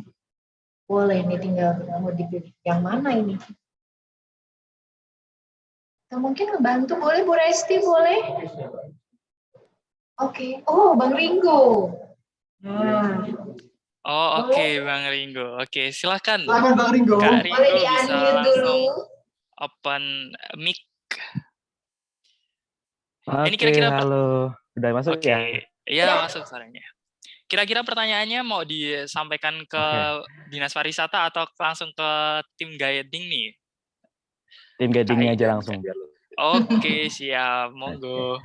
Speaker 6: Boleh nih, tinggal mau dipilih yang mana ini. Atau mungkin ngebantu, boleh Bu Resti, boleh? Oke. Oh, Bang Ringo. Nah,
Speaker 1: Oh, oke,
Speaker 6: boleh.
Speaker 1: Bang Ringo. Oke, silahkan.
Speaker 3: Silakan Bang Ringo.
Speaker 1: Kak
Speaker 6: Boleh
Speaker 1: Ringo bisa
Speaker 6: di-unmute
Speaker 1: langsung
Speaker 6: dulu.
Speaker 1: open mic. Ini
Speaker 7: Oke,
Speaker 1: kira-kira
Speaker 7: halo. Udah masuk
Speaker 1: Oke,
Speaker 7: ya?
Speaker 1: ya masuk suaranya. Kira-kira pertanyaannya mau disampaikan ke
Speaker 7: Oke.
Speaker 1: Dinas Pariwisata atau langsung ke tim guiding nih?
Speaker 7: Tim guiding-nya
Speaker 1: KI
Speaker 7: aja
Speaker 1: dan
Speaker 7: langsung biar lu.
Speaker 1: Oke, siap.
Speaker 7: Oke.
Speaker 1: Monggo.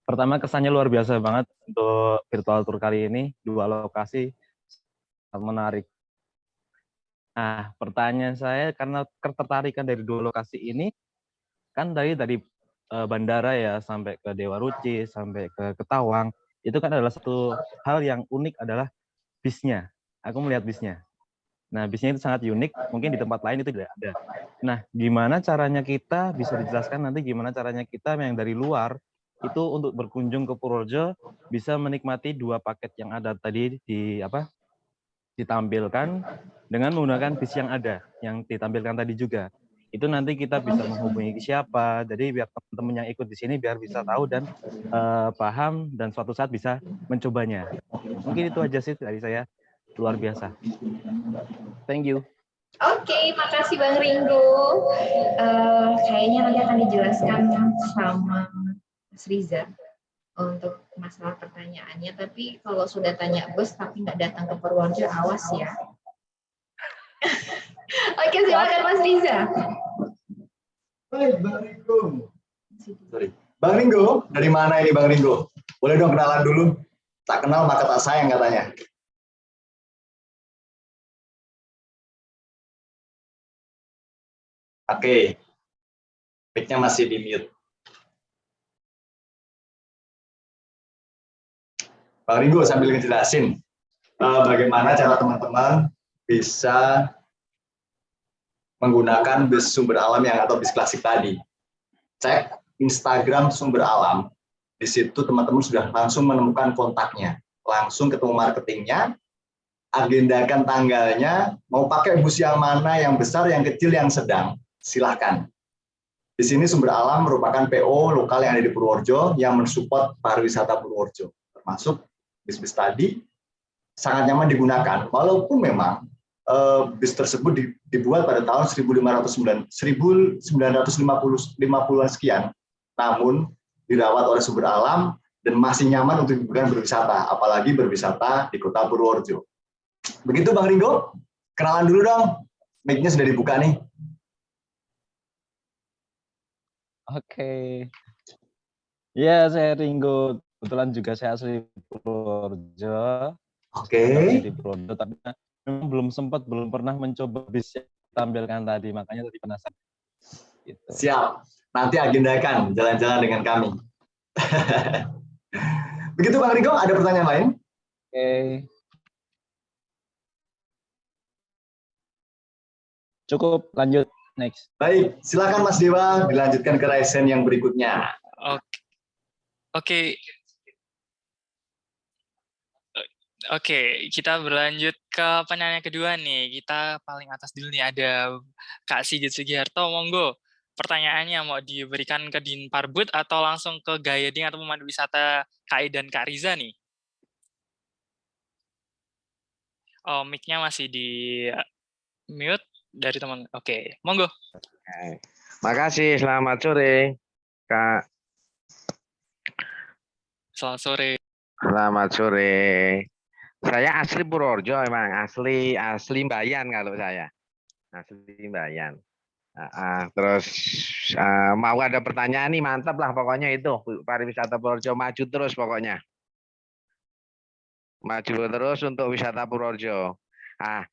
Speaker 7: Pertama kesannya luar biasa banget untuk virtual tour kali ini. 2 lokasi sangat menarik. Nah, pertanyaan saya karena ketertarikan dari 2 lokasi ini, kan dari bandara ya sampai ke Dewa Ruci, sampai ke Ketawang, itu kan adalah satu hal yang unik adalah bisnya. Aku melihat bisnya. Nah, bisnya itu sangat unik, mungkin di tempat lain itu tidak ada. Nah, gimana caranya kita, bisa dijelaskan nanti gimana caranya kita yang dari luar, itu untuk berkunjung ke Purworejo, bisa menikmati 2 paket yang ada tadi ditampilkan, dengan menggunakan bis yang ada, yang ditampilkan tadi juga. Itu nanti kita bisa menghubungi siapa, jadi biar teman-teman yang ikut di sini biar bisa tahu dan paham, dan suatu saat bisa mencobanya. Mungkin itu aja sih dari saya. Luar biasa. Thank you.
Speaker 6: Oke, makasih Bang Ringo. Kayaknya nanti akan dijelaskan sama Mas Riza untuk masalah pertanyaannya. Tapi kalau sudah tanya bus tapi nggak datang ke Purworejo, awas ya. Oke, silakan Mas Riza.
Speaker 3: Baik, Bang Ringo. Sorry. Bang Ringo, dari mana ini Bang Ringo? Boleh dong kenalan dulu. Tak kenal maka tak sayang katanya. Oke, mic-nya masih di mute. Bang Ringo sambil ngejelasin bagaimana cara teman-teman bisa menggunakan bus sumber alam yang atau bis klasik tadi. Cek Instagram sumber alam, di situ teman-teman sudah langsung menemukan kontaknya, langsung ketemu marketingnya, agendakan tanggalnya, mau pakai bus yang mana, yang besar, yang kecil, yang sedang, silahkan. Di sini sumber alam merupakan PO lokal yang ada di Purworejo yang mensupport pariwisata Purworejo, termasuk bis-bis tadi sangat nyaman digunakan, walaupun memang bis tersebut dibuat pada tahun 1950-an sekian, namun dirawat oleh sumber alam dan masih nyaman untuk digunakan berwisata, apalagi berwisata di kota Purworejo. Begitu Bang Ringo, kenalan dulu dong, mic-nya sudah dibuka nih.
Speaker 7: Oke. Ya, saya Ringo. Kebetulan juga saya asli Purworejo.
Speaker 3: Oke.
Speaker 7: Di Purworejo, tapi memang belum pernah mencoba bis yang ditampilkan tadi, makanya tadi penasaran. Gitu.
Speaker 3: Siap. Nanti agendakan jalan-jalan dengan kami. Begitu Bang Ringo, ada pertanyaan lain?
Speaker 7: Oke. Cukup, lanjut. Next.
Speaker 3: Baik, silakan Mas Dewa dilanjutkan ke resen yang berikutnya.
Speaker 1: Oke. Oke, kita berlanjut ke penanya kedua nih. Kita paling atas dulu nih, ada Kak Sigit Sugiharto, monggo. Pertanyaannya mau diberikan ke Dinparbud atau langsung ke guiding atau pemandu wisata KI dan Kak Riza nih? Oh, mic-nya masih di mute dari teman. Oke, monggo.
Speaker 8: Makasih, selamat sore, Kak.
Speaker 1: Selamat sore.
Speaker 8: Selamat sore. Saya asli Purworejo, emang asli Bayan kalau saya. Asli Bayan. Terus mau ada pertanyaan nih, mantap lah pokoknya itu. Pariwisata Purworejo maju terus pokoknya. Maju terus untuk wisata Purworejo.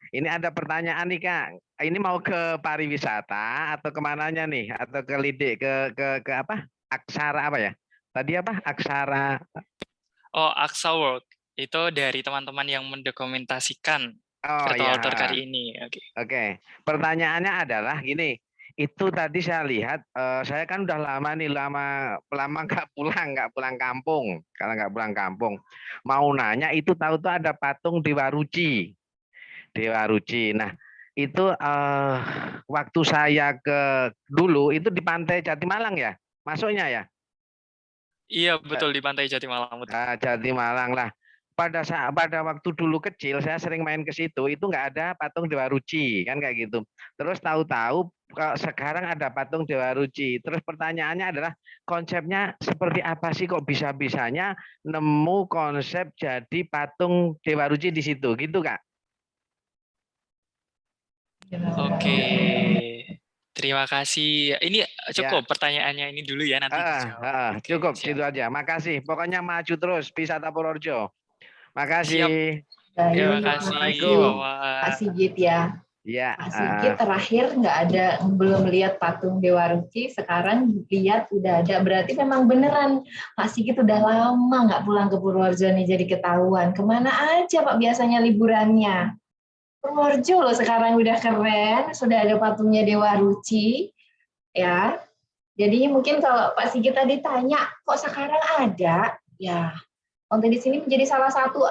Speaker 8: Ini ada pertanyaan nih Kak. Ini mau ke pariwisata atau kemananya nih? Atau ke lidik ke apa? Aksara apa ya? Tadi apa? Aksara.
Speaker 1: Oh, Aksa World. Itu dari teman-teman yang mendokumentasikan virtual tour kali ini.
Speaker 8: Oke. Pertanyaannya adalah gini. Itu tadi saya lihat, saya kan udah lama nih, lama nggak pulang kampung. Kalau nggak pulang kampung, mau nanya itu tahu tuh ada patung Dewa Ruci. Dewa Ruci. Nah, itu waktu saya dulu itu di Pantai Jatimalang ya, masuknya ya.
Speaker 1: Iya, betul di Pantai Jatimalang. Betul.
Speaker 8: Jatimalang lah. Pada waktu dulu kecil saya sering main ke situ, itu nggak ada patung Dewa Ruci kan kayak gitu. Terus tahu-tahu sekarang ada patung Dewa Ruci. Terus pertanyaannya adalah konsepnya seperti apa sih kok bisa-bisanya nemu konsep jadi patung Dewa Ruci di situ gitu Kak?
Speaker 1: Oke. Terima kasih. Ini cukup pertanyaannya ini dulu ya, nanti dijawab.
Speaker 8: Cukup situ aja. Makasih. Pokoknya maju terus Wisata Purworejo. Makasih.
Speaker 1: Terima kasih.
Speaker 8: Assalamualaikum.
Speaker 6: Pak Sigit ya.
Speaker 8: Ya.
Speaker 6: Pak Sigit terakhir belum lihat patung Dewa Ruci, sekarang lihat udah ada. Berarti memang beneran Pak Sigit udah lama nggak pulang ke Purworejo nih, jadi ketahuan. Kemana aja Pak biasanya liburannya? Purworejo loh sekarang udah keren, sudah ada patungnya Dewa Ruci, ya. Jadi mungkin kalau Pak Sigit tadi tanya, kok sekarang ada? Ya, konten di sini menjadi salah satu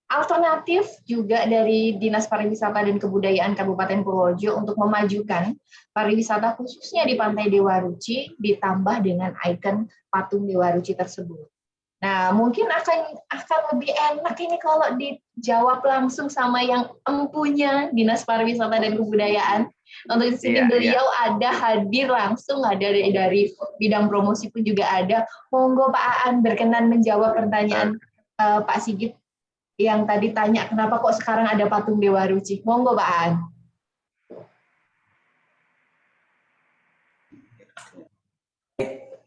Speaker 6: alternatif juga dari Dinas Pariwisata dan Kebudayaan Kabupaten Purworejo untuk memajukan pariwisata khususnya di Pantai Dewa Ruci, ditambah dengan ikon patung Dewa Ruci tersebut. Nah, mungkin akan lebih enak ini kalau dijawab langsung sama yang empunya Dinas Pariwisata dan Kebudayaan. Untuk di sini beliau ada hadir langsung, ada dari bidang promosi pun juga ada. Monggo Pak Aan berkenan menjawab pertanyaan Pak Sigit yang tadi tanya kenapa kok sekarang ada patung Dewa Ruci. Monggo Pak Aan.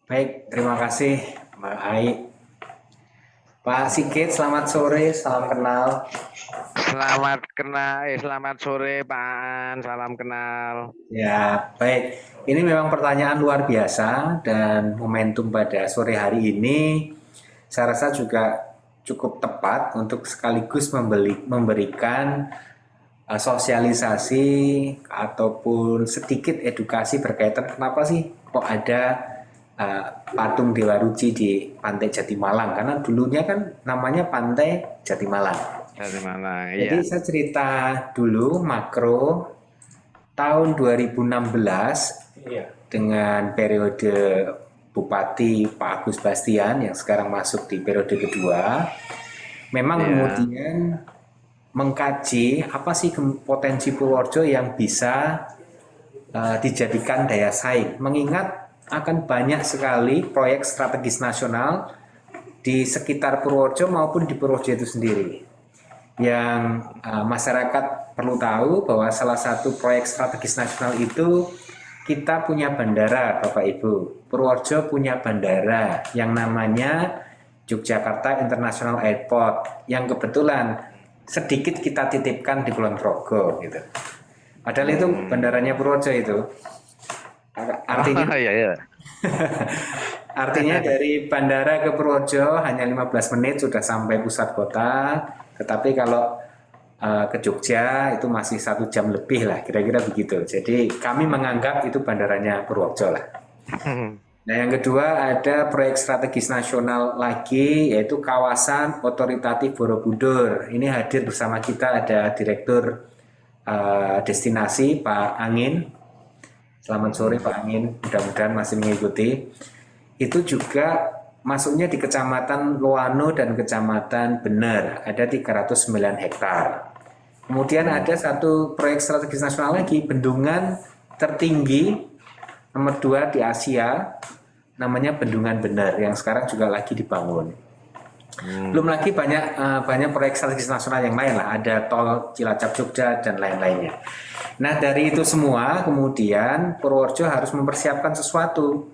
Speaker 2: Baik, terima kasih Mbak Ai. Pak Sigit, selamat sore, salam kenal.
Speaker 8: Selamat sore Pak Aan, salam kenal.
Speaker 2: Ya, baik. Ini memang pertanyaan luar biasa dan momentum pada sore hari ini saya rasa juga cukup tepat untuk sekaligus memberikan sosialisasi ataupun sedikit edukasi berkaitan kenapa sih kok ada patung Dewa Ruci di Pantai Jatimalang, karena dulunya kan namanya Pantai Jatimalang. Jadi saya cerita dulu makro tahun 2016 dengan periode Bupati Pak Agus Bastian yang sekarang masuk di periode kedua, memang kemudian mengkaji apa sih potensi Purworejo yang bisa dijadikan daya saing, mengingat akan banyak sekali proyek strategis nasional di sekitar Purworejo maupun di Purworejo itu sendiri. Yang masyarakat perlu tahu bahwa salah satu proyek strategis nasional itu kita punya bandara, Bapak Ibu. Purworejo punya bandara yang namanya Yogyakarta International Airport, yang kebetulan sedikit kita titipkan di Kulon Progo gitu. Padahal itu bandaranya Purworejo itu. Artinya, artinya dari bandara ke Purworejo hanya 15 menit sudah sampai pusat kota. Tetapi kalau ke Jogja itu masih 1 jam lebih lah, kira-kira begitu. Jadi kami menganggap itu bandaranya Purworejo lah. Nah, yang kedua ada proyek strategis nasional lagi, yaitu kawasan otoritatif Borobudur. Ini hadir bersama kita ada Direktur Destinasi Pak Angin. Selamat sore Pak Angin, mudah-mudahan masih mengikuti. Itu juga masuknya di Kecamatan Loano dan Kecamatan Bener, ada 309 hektar. Kemudian ada satu proyek strategis nasional lagi, bendungan tertinggi nomor 2 di Asia, namanya Bendungan Bener, yang sekarang juga lagi dibangun. Belum lagi banyak proyek strategis nasional yang lain lah, ada tol Cilacap Jogja dan lain-lainnya. Nah, dari itu semua kemudian Purworejo harus mempersiapkan sesuatu.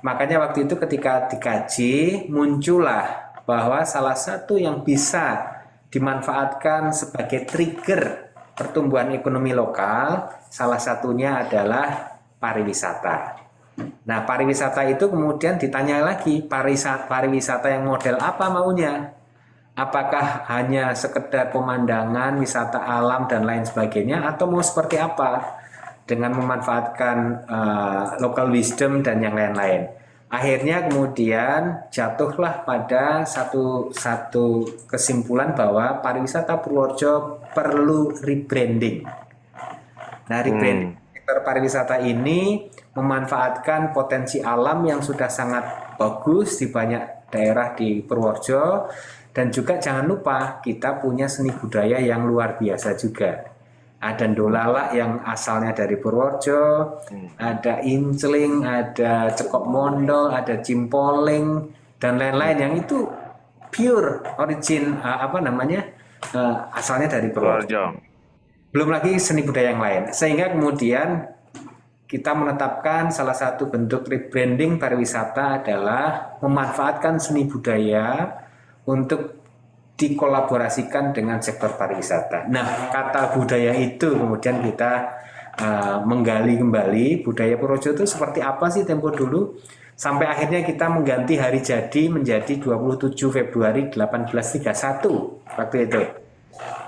Speaker 2: Makanya waktu itu ketika dikaji muncullah bahwa salah satu yang bisa dimanfaatkan sebagai trigger pertumbuhan ekonomi lokal, salah satunya adalah pariwisata. Nah, pariwisata itu kemudian ditanya lagi, pariwisata yang model apa maunya? Apakah hanya sekedar pemandangan, wisata alam dan lain sebagainya, atau mau seperti apa dengan memanfaatkan local wisdom dan yang lain-lain? akhirnya kemudian jatuhlah pada satu kesimpulan bahwa pariwisata Purworejo perlu rebranding. Nah, rebranding sektor pariwisata ini memanfaatkan potensi alam yang sudah sangat bagus di banyak daerah di Purworejo, dan juga jangan lupa kita punya seni budaya yang luar biasa juga. Ada Ndolala yang asalnya dari Purworejo, ada Inceling, ada Cekok Mondol, ada Cimpoling, dan lain-lain yang itu pure origin asalnya dari Purworejo. Belum lagi seni budaya yang lain. Sehingga kemudian kita menetapkan salah satu bentuk rebranding pariwisata adalah memanfaatkan seni budaya untuk dikolaborasikan dengan sektor pariwisata. Nah, kata budaya itu kemudian kita menggali kembali budaya Purworejo itu seperti apa sih tempo dulu, sampai akhirnya kita mengganti hari jadi menjadi 27 Februari 1831 waktu itu.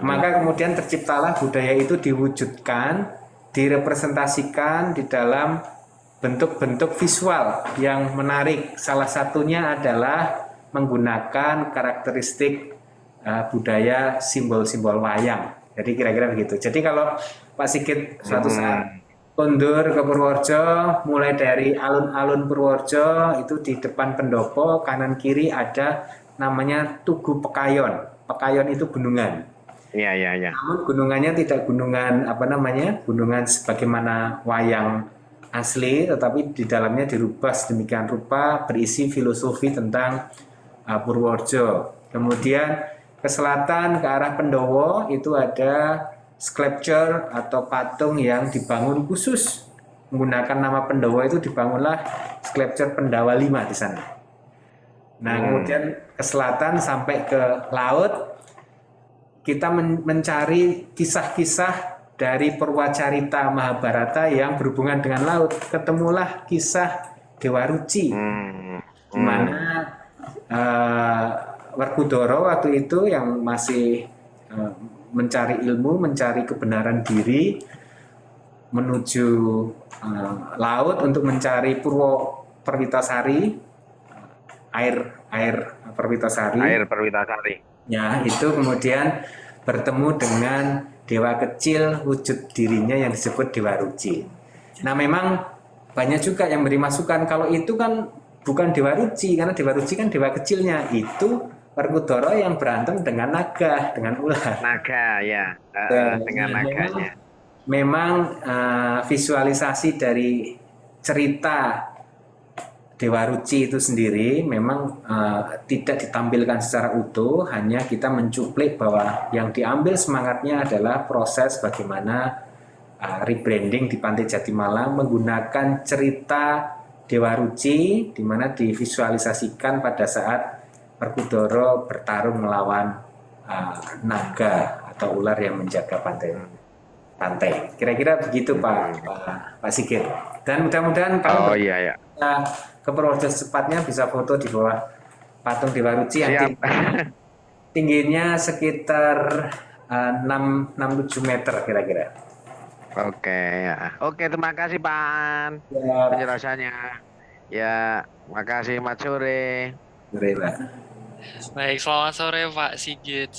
Speaker 2: Maka kemudian terciptalah budaya itu diwujudkan, direpresentasikan di dalam bentuk-bentuk visual yang menarik. Salah satunya adalah menggunakan karakteristik budaya simbol-simbol wayang. Jadi kira-kira begitu. Jadi kalau Pak Sigit suatu saat kondur ke Purworejo, mulai dari alun-alun Purworejo itu di depan pendopo kanan kiri ada namanya Tugu Pekayon. Pekayon itu gunungan.
Speaker 8: Iya.
Speaker 2: Namun gunungannya tidak gunungan gunungan sebagaimana wayang asli, tetapi di dalamnya dirubah sedemikian rupa berisi filosofi tentang Purworejo. Kemudian ke selatan ke arah Pendowo itu ada sculpture atau patung yang dibangun khusus menggunakan nama Pendowo, itu dibangunlah sculpture Pendawa 5 di sana. Nah, kemudian ke selatan sampai ke laut kita mencari kisah-kisah dari Purwacarita Mahabharata yang berhubungan dengan laut. Ketemulah kisah Dewa Ruci, di mana Werkudara waktu itu yang masih mencari ilmu, mencari kebenaran diri, menuju laut untuk mencari Purwo Perwitasari, air Perwitasari.
Speaker 8: Air Perwitasari.
Speaker 2: Ya, itu kemudian bertemu dengan dewa kecil wujud dirinya yang disebut Dewa Ruci. Nah, memang banyak juga yang beri masukan kalau itu kan bukan Dewa Ruci, karena Dewa Ruci kan dewa kecilnya, itu Werkudara yang berantem dengan naga, dengan ular.
Speaker 8: Naga, ya, dengan naganya.
Speaker 2: Memang visualisasi dari cerita Dewa Ruci itu sendiri memang tidak ditampilkan secara utuh, hanya kita mencuplik bahwa yang diambil semangatnya adalah proses bagaimana rebranding di Pantai Jatimalang menggunakan cerita Dewa Ruci, di mana divisualisasikan pada saat Werkudara bertarung melawan naga atau ular yang menjaga pantai. Kira-kira begitu Pak Sigit. Dan mudah-mudahan kalau ke Purworejo secepatnya bisa foto di bawah patung Dewa Ruci yang tingginya sekitar 6-7 meter kira-kira.
Speaker 8: Oke, terima kasih Pak penjelasannya. Ya, makasih Mas Sore.
Speaker 1: Baik, selamat sore Pak Sigit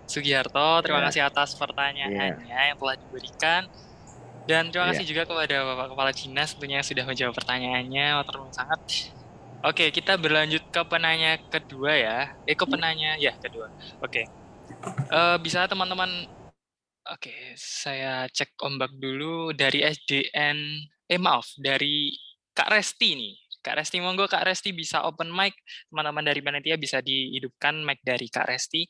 Speaker 1: Sugiharto. Terima kasih atas pertanyaannya yang telah diberikan. Dan terima kasih juga kepada Bapak Kepala Dinas tentunya yang sudah menjawab pertanyaannya. Sangat. Oke, kita berlanjut ke penanya kedua ya. Kedua. Oke. Bisa teman-teman. Oke, saya cek ombak dulu dari dari Kak Resti nih. Kak Resti, monggo Kak Resti bisa open mic. Teman-teman dari panitia bisa dihidupkan mic dari Kak Resti.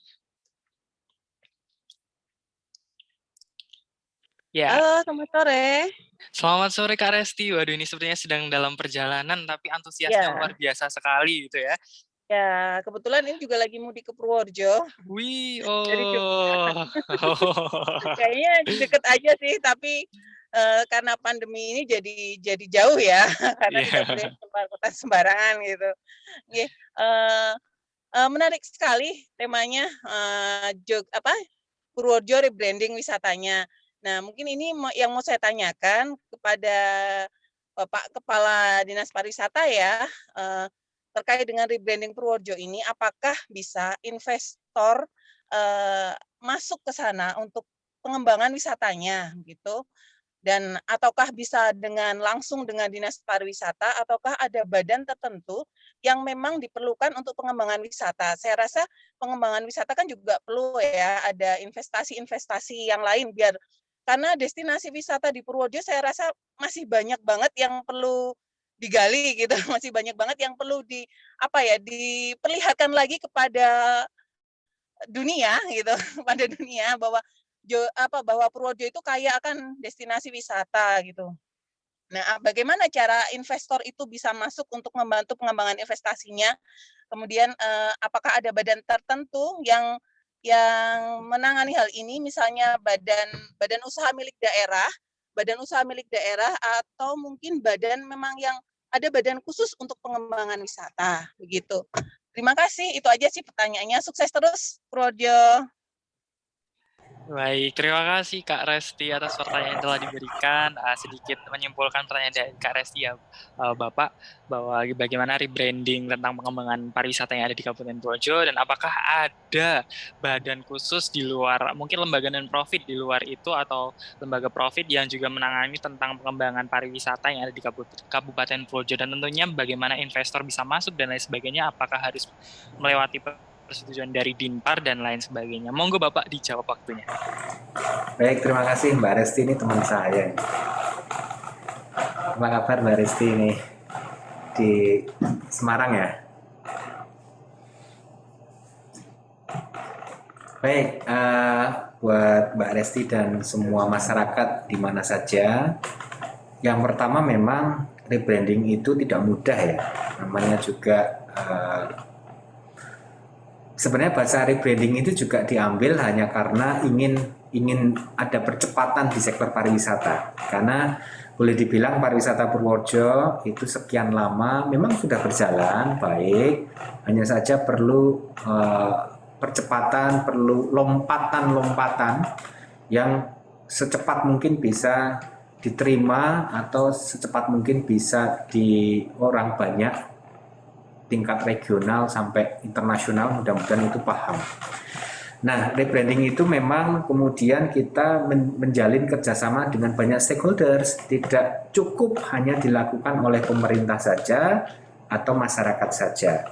Speaker 1: Ya.
Speaker 9: Halo, selamat sore.
Speaker 1: Selamat sore Kak Resti. Waduh, ini sepertinya sedang dalam perjalanan, tapi antusiasnya luar biasa sekali gitu ya.
Speaker 9: Ya, kebetulan ini juga lagi mudik ke Purworejo.
Speaker 1: Wih,
Speaker 9: Kayaknya deket aja sih, tapi karena pandemi ini jadi jauh ya, karena tidak boleh keluar kota sembarangan gitu. Menarik sekali temanya, Purworejo rebranding wisatanya. Nah, mungkin ini yang mau saya tanyakan kepada Bapak Kepala Dinas Pariwisata ya, terkait dengan rebranding Purworejo ini, apakah bisa investor masuk ke sana untuk pengembangan wisatanya gitu, dan ataukah bisa langsung dengan Dinas Pariwisata, ataukah ada badan tertentu yang memang diperlukan untuk pengembangan wisata? Saya rasa pengembangan wisata kan juga perlu ya, ada investasi-investasi yang lain karena destinasi wisata di Purworejo saya rasa masih banyak banget yang perlu digali gitu, masih banyak banget yang perlu diperlihatkan lagi kepada dunia gitu, pada dunia bahwa Purworejo itu kaya akan destinasi wisata gitu. Nah, bagaimana cara investor itu bisa masuk untuk membantu pengembangan investasinya? Kemudian apakah ada badan tertentu yang menangani hal ini, misalnya badan usaha milik daerah atau mungkin memang yang ada badan khusus untuk pengembangan wisata begitu. Terima kasih, itu aja sih pertanyaannya. Sukses terus Purworejo.
Speaker 1: Baik, terima kasih Kak Resti atas pertanyaan yang telah diberikan. Sedikit menyimpulkan pertanyaan dari Kak Resti ya, Bapak, bahwa bagaimana rebranding tentang pengembangan pariwisata yang ada di Kabupaten Purworejo, dan apakah ada badan khusus di luar, mungkin lembaga non-profit di luar itu, atau lembaga profit yang juga menangani tentang pengembangan pariwisata yang ada di Kabupaten Purworejo, dan tentunya bagaimana investor bisa masuk dan lain sebagainya, apakah harus melewati persetujuan dari Dinpar dan lain sebagainya. Monggo Bapak dijawab waktunya.
Speaker 2: Baik, terima kasih Mbak Resti, ini teman saya. Apa kabar Mbak Resti ini di Semarang ya? Baik, buat Mbak Resti dan semua masyarakat di mana saja, yang pertama memang rebranding itu tidak mudah ya. Namanya juga sebenarnya bahasa rebranding itu juga diambil hanya karena ingin ada percepatan di sektor pariwisata. Karena boleh dibilang pariwisata Purworejo itu sekian lama memang sudah berjalan baik, hanya saja perlu percepatan, perlu lompatan-lompatan yang secepat mungkin bisa diterima atau secepat mungkin bisa di orang banyak, tingkat regional sampai internasional, mudah-mudahan itu paham. Nah, rebranding itu memang kemudian kita menjalin kerjasama dengan banyak stakeholders, tidak cukup hanya dilakukan oleh pemerintah saja atau masyarakat saja.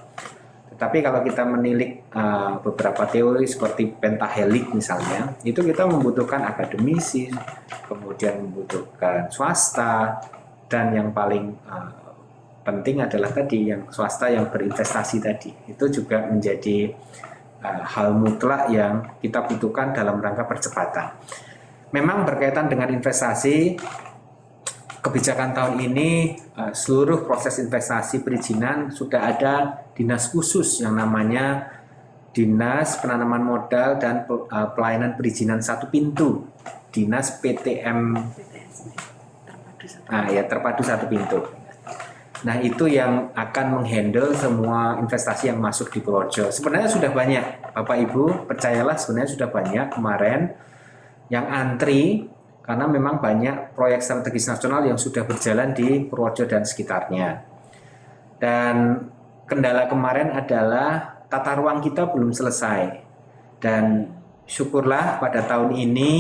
Speaker 2: Tetapi kalau kita menilik beberapa teori seperti pentahelik misalnya, itu kita membutuhkan akademisi, kemudian membutuhkan swasta, dan yang paling penting adalah tadi yang swasta yang berinvestasi tadi. Itu juga menjadi hal mutlak yang kita butuhkan dalam rangka percepatan. Memang berkaitan dengan investasi, kebijakan tahun ini seluruh proses investasi perizinan sudah ada dinas khusus yang namanya Dinas Penanaman Modal dan Pelayanan Perizinan Satu Pintu, Dinas PTM Terpadu Satu Pintu. Nah, itu yang akan menghandle semua investasi yang masuk di Purworejo. Sebenarnya sudah banyak, Bapak Ibu, percayalah sebenarnya sudah banyak kemarin yang antri, karena memang banyak proyek strategis nasional yang sudah berjalan di Purworejo dan sekitarnya. Dan kendala kemarin adalah tata ruang kita belum selesai. Dan syukurlah pada tahun ini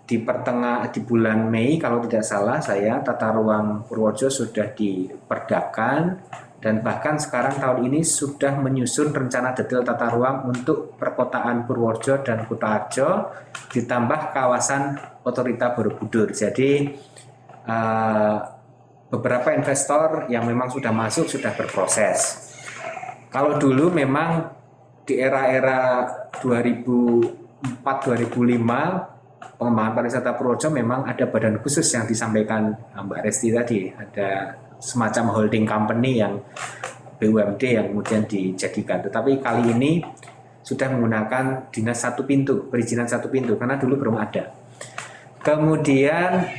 Speaker 2: di bulan Mei kalau tidak salah tata ruang Purworejo sudah diperdakan, dan bahkan sekarang tahun ini sudah menyusun rencana detail tata ruang untuk perkotaan Purworejo dan Kutoarjo ditambah kawasan otorita Borobudur. Jadi beberapa investor yang memang sudah masuk sudah berproses. Kalau dulu memang di era-era 2004-2005 pengembangan pariwisata Purworejo memang ada badan khusus yang disampaikan Mbak Resti tadi, ada semacam holding company yang BUMD yang kemudian dijadikan. Tetapi kali ini sudah menggunakan dinas satu pintu, perizinan satu pintu, karena dulu belum ada. Kemudian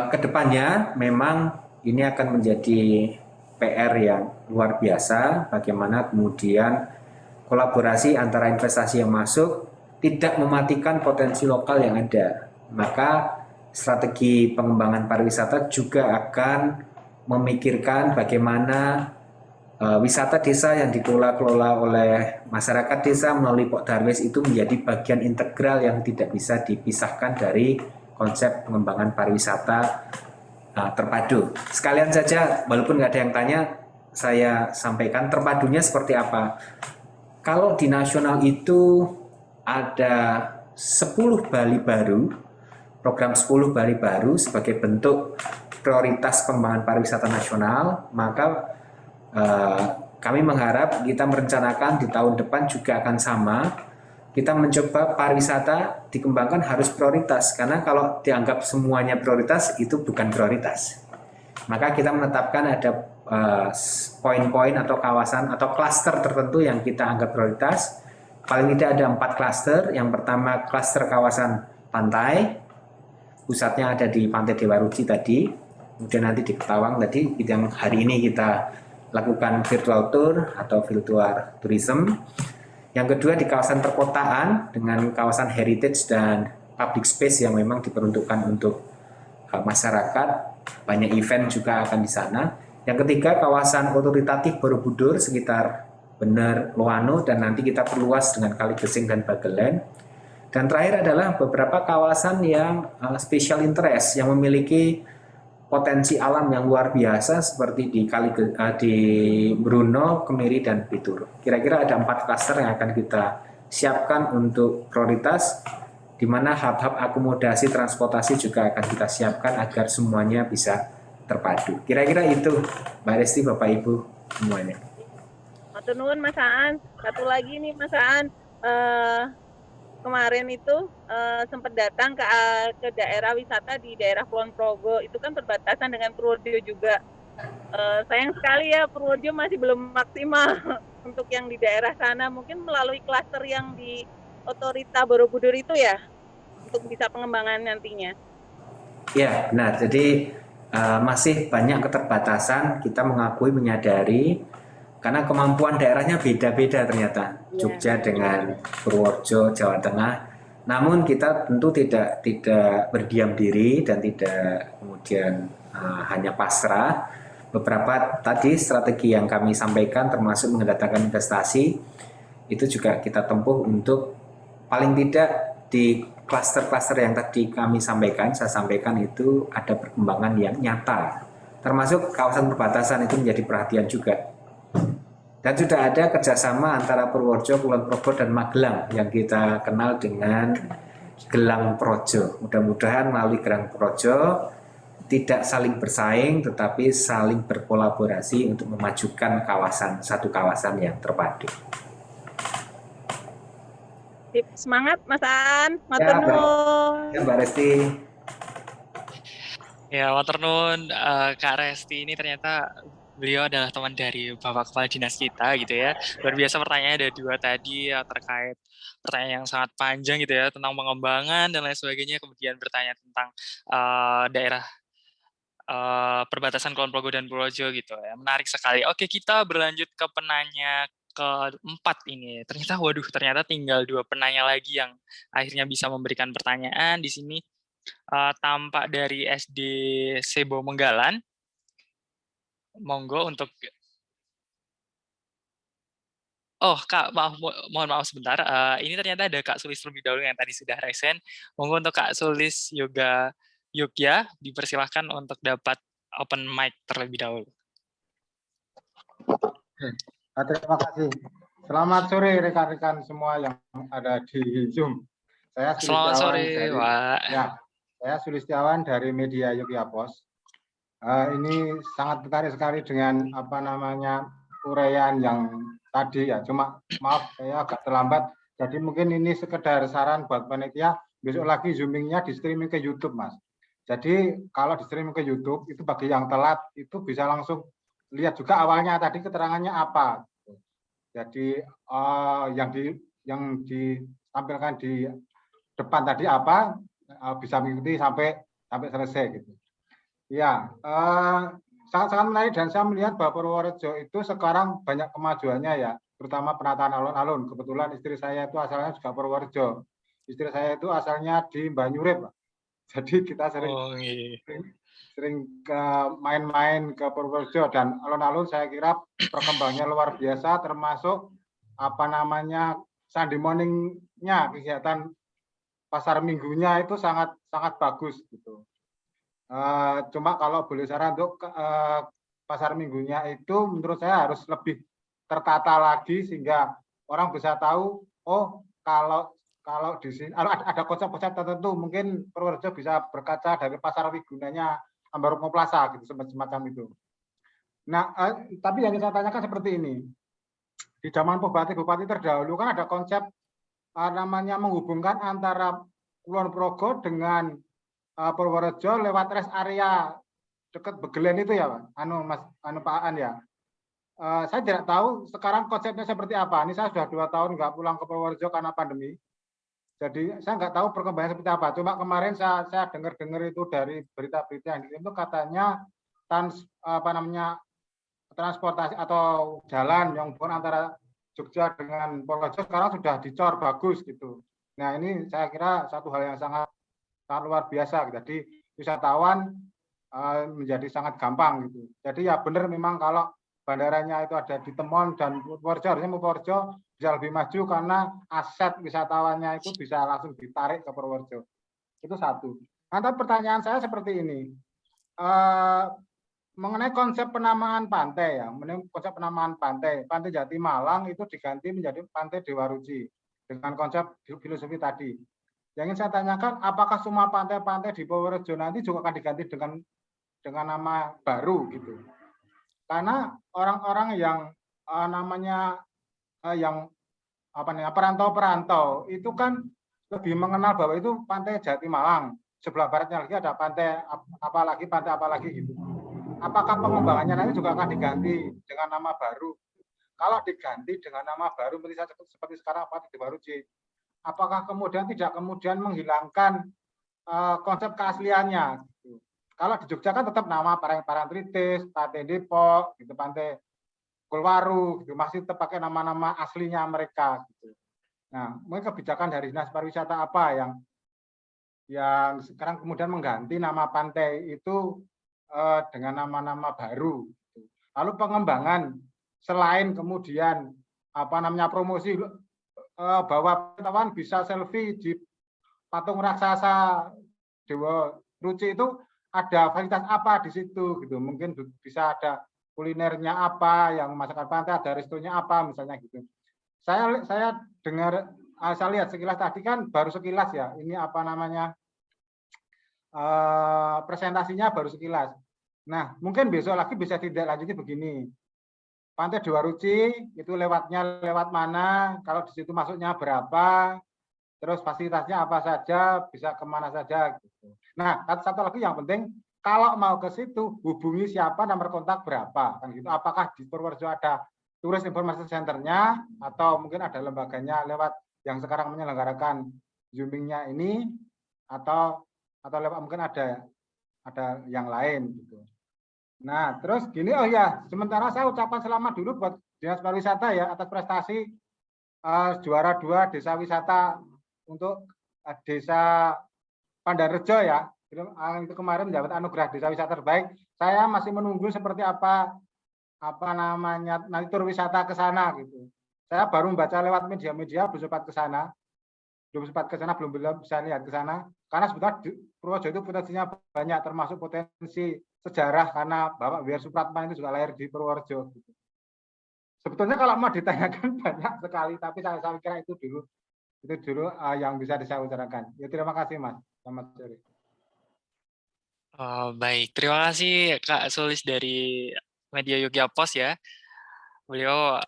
Speaker 2: kedepannya memang ini akan menjadi PR yang luar biasa, bagaimana kemudian kolaborasi antara investasi yang masuk tidak mematikan potensi lokal yang ada. Maka strategi pengembangan pariwisata juga akan memikirkan bagaimana wisata desa yang dikelola oleh masyarakat desa melalui Pok Darwis itu menjadi bagian integral yang tidak bisa dipisahkan dari konsep pengembangan pariwisata terpadu. Sekalian saja, walaupun nggak ada yang tanya, saya sampaikan terpadunya seperti apa. Kalau di nasional itu ada 10 Bali baru, program 10 Bali baru sebagai bentuk prioritas pengembangan pariwisata nasional, maka kami mengharap kita merencanakan di tahun depan juga akan sama. Kita mencoba pariwisata dikembangkan harus prioritas, karena kalau dianggap semuanya prioritas itu bukan prioritas. Maka kita menetapkan ada poin-poin atau kawasan atau klaster tertentu yang kita anggap prioritas. Paling tidak ada 4 klaster. Yang pertama klaster kawasan pantai, pusatnya ada di Pantai Dewa Ruci tadi, kemudian nanti di Ketawang tadi, yang hari ini kita lakukan virtual tour atau virtual tourism. Yang kedua di kawasan perkotaan dengan kawasan heritage dan public space yang memang diperuntukkan untuk masyarakat, banyak event juga akan di sana. Yang ketiga kawasan otoritatif Borobudur sekitar Bener, Loano, dan nanti kita perluas dengan Kali Gesing dan Bagelen. Dan terakhir adalah beberapa kawasan yang special interest yang memiliki potensi alam yang luar biasa seperti di Bruno, Kemiri, dan Pitur. Kira-kira ada 4 klaster yang akan kita siapkan untuk prioritas, di mana hub-hub akomodasi transportasi juga akan kita siapkan agar semuanya bisa terpadu. Kira-kira itu, Mbak Resti, Bapak Ibu semuanya.
Speaker 9: Matur nuwun Mas Aan. Satu lagi nih Mas Aan. Kemarin itu sempat datang ke daerah wisata di daerah Kulon Progo, itu kan perbatasan dengan Purworejo juga. Sayang sekali ya Purworejo masih belum maksimal untuk yang di daerah sana, mungkin melalui klaster yang di Otorita Borobudur itu ya, untuk bisa pengembangan nantinya.
Speaker 2: Ya benar, jadi masih banyak keterbatasan, kita mengakui, menyadari, karena kemampuan daerahnya beda-beda ternyata, Jogja dengan Purworejo, Jawa Tengah. Namun kita tentu tidak berdiam diri dan tidak kemudian hanya pasrah. Beberapa tadi strategi yang kami sampaikan termasuk mendatangkan investasi, itu juga kita tempuh untuk paling tidak di klaster-klaster yang tadi saya sampaikan itu ada perkembangan yang nyata. Termasuk kawasan perbatasan itu menjadi perhatian juga. Dan sudah ada kerjasama antara Purworejo, Kulon Progo, dan Magelang yang kita kenal dengan Gelang Projo. Mudah-mudahan melalui Gelang Projo tidak saling bersaing, tetapi saling berkolaborasi untuk memajukan satu kawasan yang terpadu.
Speaker 9: Semangat Mas Aan, matur nuwun.
Speaker 2: Ya Mbak Resti.
Speaker 1: Ya, matur nuwun Kak Resti ini ternyata beliau adalah teman dari Bapak Kepala Dinas kita gitu ya. Luar biasa pertanyaannya ada 2 tadi ya, terkait pertanyaan yang sangat panjang gitu ya tentang pengembangan dan lain sebagainya, kemudian bertanya tentang daerah perbatasan Kulon Progo dan Purworejo gitu ya. Menarik sekali. Oke, kita berlanjut ke penanya keempat ini. Ternyata tinggal 2 penanya lagi yang akhirnya bisa memberikan pertanyaan di sini. Tampak dari SD Sebo Menggalan. Monggo untuk Kak, mohon maaf sebentar. Ini ternyata ada Kak Sulis terlebih dahulu yang tadi sudah resen. Monggo untuk Kak Sulis Yogya dipersilahkan untuk dapat open mic terlebih dahulu.
Speaker 10: Terima kasih. Selamat sore rekan-rekan semua yang ada di Zoom.
Speaker 1: Selamat sore, Pak.
Speaker 10: Ya, saya Sulistiawan dari media Yogya Pos. Ini sangat tertarik sekali dengan uraian yang tadi ya. Cuma maaf saya agak terlambat. Jadi mungkin ini sekedar saran buat panitia. Besok lagi zoomingnya di streaming ke YouTube, Mas. Jadi kalau di streaming ke YouTube itu bagi yang telat itu bisa langsung lihat juga awalnya tadi keterangannya apa. Jadi yang ditampilkan di depan tadi apa bisa mengikuti sampai selesai gitu. Ya, sangat-sangat menarik dan saya melihat bahwa Purworejo itu sekarang banyak kemajuannya ya, terutama penataan alun-alun. Kebetulan istri saya itu asalnya juga Purworejo. Istri saya itu asalnya di Banyurip, Jadi kita sering
Speaker 1: Oh, iya.
Speaker 10: sering ke main-main ke Purworejo, dan alun-alun saya kira perkembangannya luar biasa, termasuk apa namanya Sunday morning-nya, kegiatan pasar minggunya itu sangat bagus gitu. Cuma kalau boleh saran untuk pasar minggunya itu menurut saya harus lebih tertata lagi sehingga orang bisa tahu, oh kalau di sini ada konsep-konsep tertentu, mungkin Purworejo bisa berkaca dari pasar Wigunanya Ambarukmo Plaza gitu, semacam itu. Nah, tapi yang saya tanyakan seperti ini. Di zaman bupati-bupati terdahulu kan ada konsep namanya menghubungkan antara Kulon Progo dengan Purworejo lewat rest area dekat Begelen itu ya, Pak? Pak Aan ya. Saya tidak tahu sekarang konsepnya seperti apa. Ini saya sudah 2 tahun nggak pulang ke Purworejo karena pandemi. Jadi saya nggak tahu perkembangannya seperti apa. Cuma kemarin saya dengar itu dari berita-berita yang itu katanya transportasi atau jalan yang hubungan antara Jogja dengan Purworejo sekarang sudah dicor bagus gitu. Nah ini saya kira satu hal yang sangat luar biasa. Jadi wisatawan menjadi sangat gampang gitu. Jadi ya benar memang kalau bandaranya itu ada di Temon dan Purworejo, harusnya Purworejo bisa lebih maju karena aset wisatawannya itu bisa langsung ditarik ke Purworejo. Itu satu. Nah, pertanyaan saya seperti ini. Mengenai konsep penamaan pantai ya, konsep penamaan pantai Jatimalang itu diganti menjadi Pantai Dewa Ruci dengan konsep filosofi tadi. Yang ingin saya tanyakan, apakah semua pantai-pantai di Purworejo nanti juga akan diganti dengan nama baru gitu? Karena orang-orang yang perantau-perantau itu kan lebih mengenal bahwa itu Pantai Jatimalang. Sebelah baratnya lagi ada pantai apalagi gitu. Apakah pengembangannya nanti juga akan diganti dengan nama baru? Kalau diganti dengan nama baru seperti sekarang Pantai Dewa Ruci, apakah kemudian tidak menghilangkan konsep keasliannya? Gitu. Kalau di Jogja kan tetap nama Parangtritis, Pantai Depok, gitu, Pantai Kulwaru, gitu, masih tetap pakai nama-nama aslinya mereka. Gitu. Nah, mungkin kebijakan dari Dinas Pariwisata apa yang sekarang kemudian mengganti nama pantai itu dengan nama-nama baru. Gitu. Lalu pengembangan selain kemudian promosi bahwa wisatawan bisa selfie di patung raksasa Dewa Ruci itu ada fasilitas apa di situ gitu. Mungkin bisa ada kulinernya apa, yang masakan pantai ada restonya apa misalnya gitu. Saya dengar, saya lihat sekilas tadi kan baru sekilas ya. Ini presentasinya baru sekilas. Nah, mungkin besok lagi bisa tidak lanjuti begini. Pantai Dewa Ruci itu lewat mana, kalau di situ masuknya berapa, terus fasilitasnya apa saja, bisa kemana saja. Gitu. Nah, satu lagi yang penting, kalau mau ke situ hubungi siapa, nomor kontak berapa, kan gitu. Apakah di Purworejo ada Turis Information Center-nya atau mungkin ada lembaganya lewat yang sekarang menyelenggarakan Zooming-nya ini, atau lewat mungkin ada yang lain gitu. Nah, terus gini, oh ya, sementara saya ucapkan selamat dulu buat Dinas Pariwisata ya atas prestasi juara 2 desa wisata untuk desa Pandarejo ya. Itu kemarin mendapat anugerah desa wisata terbaik. Saya masih menunggu seperti apa nanti tur wisata ke sana gitu. Saya baru membaca lewat media-media, belum sempat ke sana, belum bisa lihat ke sana. Karena sebetulnya Purworejo itu potensinya banyak, termasuk potensi sejarah karena Bapak W.R. Supratman itu juga lahir di Purworejo. Gitu. Sebetulnya kalau mau ditanyakan banyak sekali, tapi saya kira itu dulu yang bisa saya utarakan. Ya, terima kasih Mas. Selamat sore.
Speaker 1: Baik, terima kasih Kak Sulis dari Media Yogya Post ya. Beliau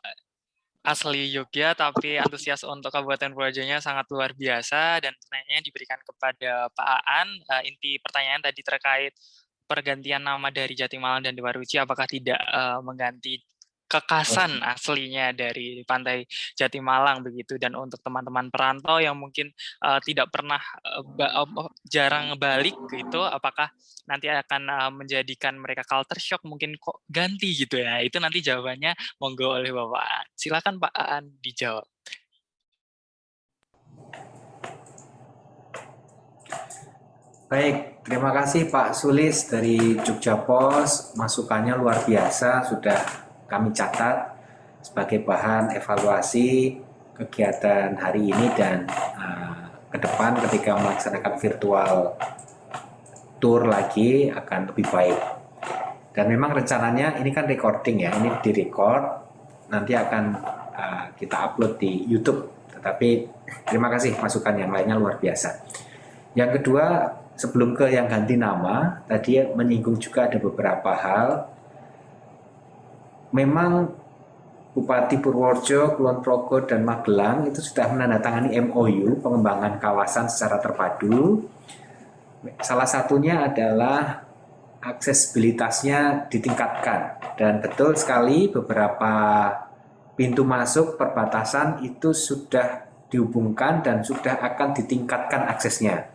Speaker 1: asli Jogja tapi antusias untuk Kabupaten Purworejonya sangat luar biasa, dan pertanyaannya diberikan kepada Pak Aan. Inti pertanyaan tadi terkait pergantian nama dari Jatimalang dan Dewa Ruci, apakah tidak mengganti kekasan aslinya dari Pantai Jatimalang begitu. Dan untuk teman-teman perantau yang mungkin tidak pernah jarang balik gitu, apakah nanti akan menjadikan mereka culture shock, mungkin kok ganti gitu ya. Itu nanti jawabannya monggo oleh Bapak Aan. Silakan Pak Aan dijawab.
Speaker 2: Baik, terima kasih Pak Sulis dari Jogja Pos. Masukannya luar biasa, sudah kami catat sebagai bahan evaluasi kegiatan hari ini dan ke depan ketika melaksanakan virtual tour lagi akan lebih baik. Dan memang rencananya ini kan recording ya, ini direcord, nanti akan kita upload di YouTube. Tetapi terima kasih masukan yang lainnya luar biasa. Yang kedua, sebelum ke yang ganti nama, tadi menyinggung juga ada beberapa hal. Memang Bupati Purworejo, Kulon Progo, dan Magelang itu sudah menandatangani MOU pengembangan kawasan secara terpadu. Salah satunya adalah aksesibilitasnya ditingkatkan. Dan betul sekali beberapa pintu masuk perbatasan itu sudah dihubungkan dan sudah akan ditingkatkan aksesnya.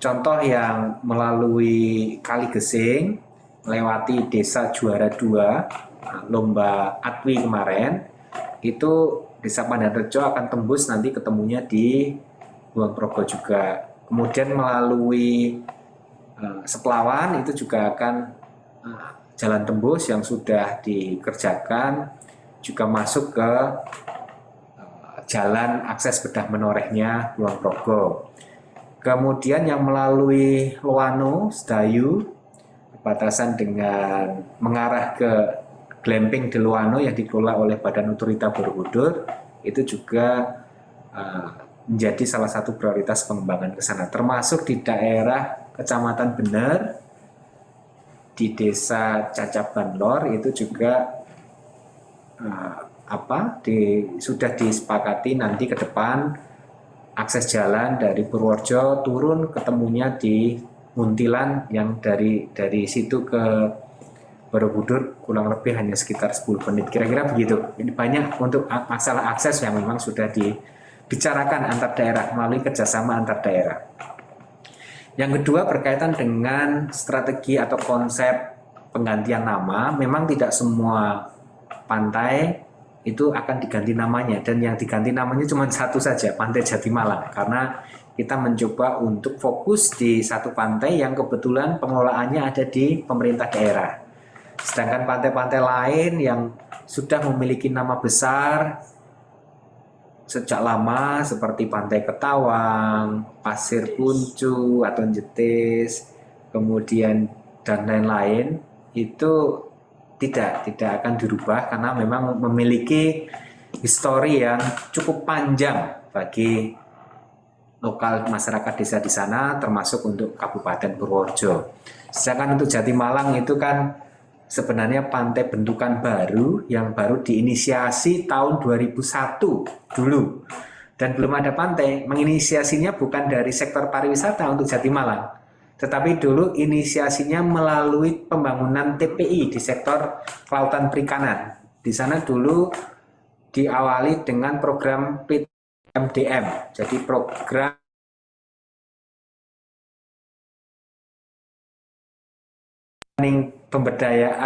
Speaker 2: Contoh yang melalui Kali Gesing, melewati Desa Juara 2, Lomba Atwi kemarin, itu Desa Pandanrejo akan tembus nanti ketemunya di Kulon Progo juga. Kemudian melalui Seplawan itu juga akan jalan tembus yang sudah dikerjakan, juga masuk ke jalan akses bedah menorehnya Kulon Progo. Kemudian yang melalui Loano, Sedayu, berbatasan dengan mengarah ke glamping di Loano yang dikelola oleh Badan Otorita Borobudur, itu juga menjadi salah satu prioritas pengembangan ke sana, termasuk di daerah Kecamatan Bener, di Desa Cacaban Lor, itu juga sudah disepakati nanti ke depan akses jalan dari Purworejo turun ketemunya di Muntilan yang dari situ ke Borobudur kurang lebih hanya sekitar 10 menit. Kira-kira begitu. Ini banyak untuk masalah akses yang memang sudah dibicarakan antar daerah melalui kerjasama antar daerah. Yang kedua berkaitan dengan strategi atau konsep penggantian nama. Memang tidak semua pantai itu akan diganti namanya, dan yang diganti namanya cuma satu saja, Pantai Jatimalang, karena kita mencoba untuk fokus di satu pantai yang kebetulan pengelolaannya ada di pemerintah daerah. Sedangkan pantai-pantai lain yang sudah memiliki nama besar sejak lama seperti Pantai Ketawang, Pasir Kuncu atau Jetis, kemudian dan lain-lain, itu tidak akan dirubah karena memang memiliki histori yang cukup panjang bagi lokal masyarakat desa di sana, termasuk untuk Kabupaten Purworejo. Sedangkan untuk Jatimalang itu kan sebenarnya pantai bentukan baru yang baru diinisiasi tahun 2001 dulu. Dan belum ada pantai, menginisiasinya bukan dari sektor pariwisata untuk Jatimalang, tetapi dulu inisiasinya melalui pembangunan TPI di sektor kelautan perikanan. Di sana dulu diawali dengan program PMDM, jadi program pemberdayaan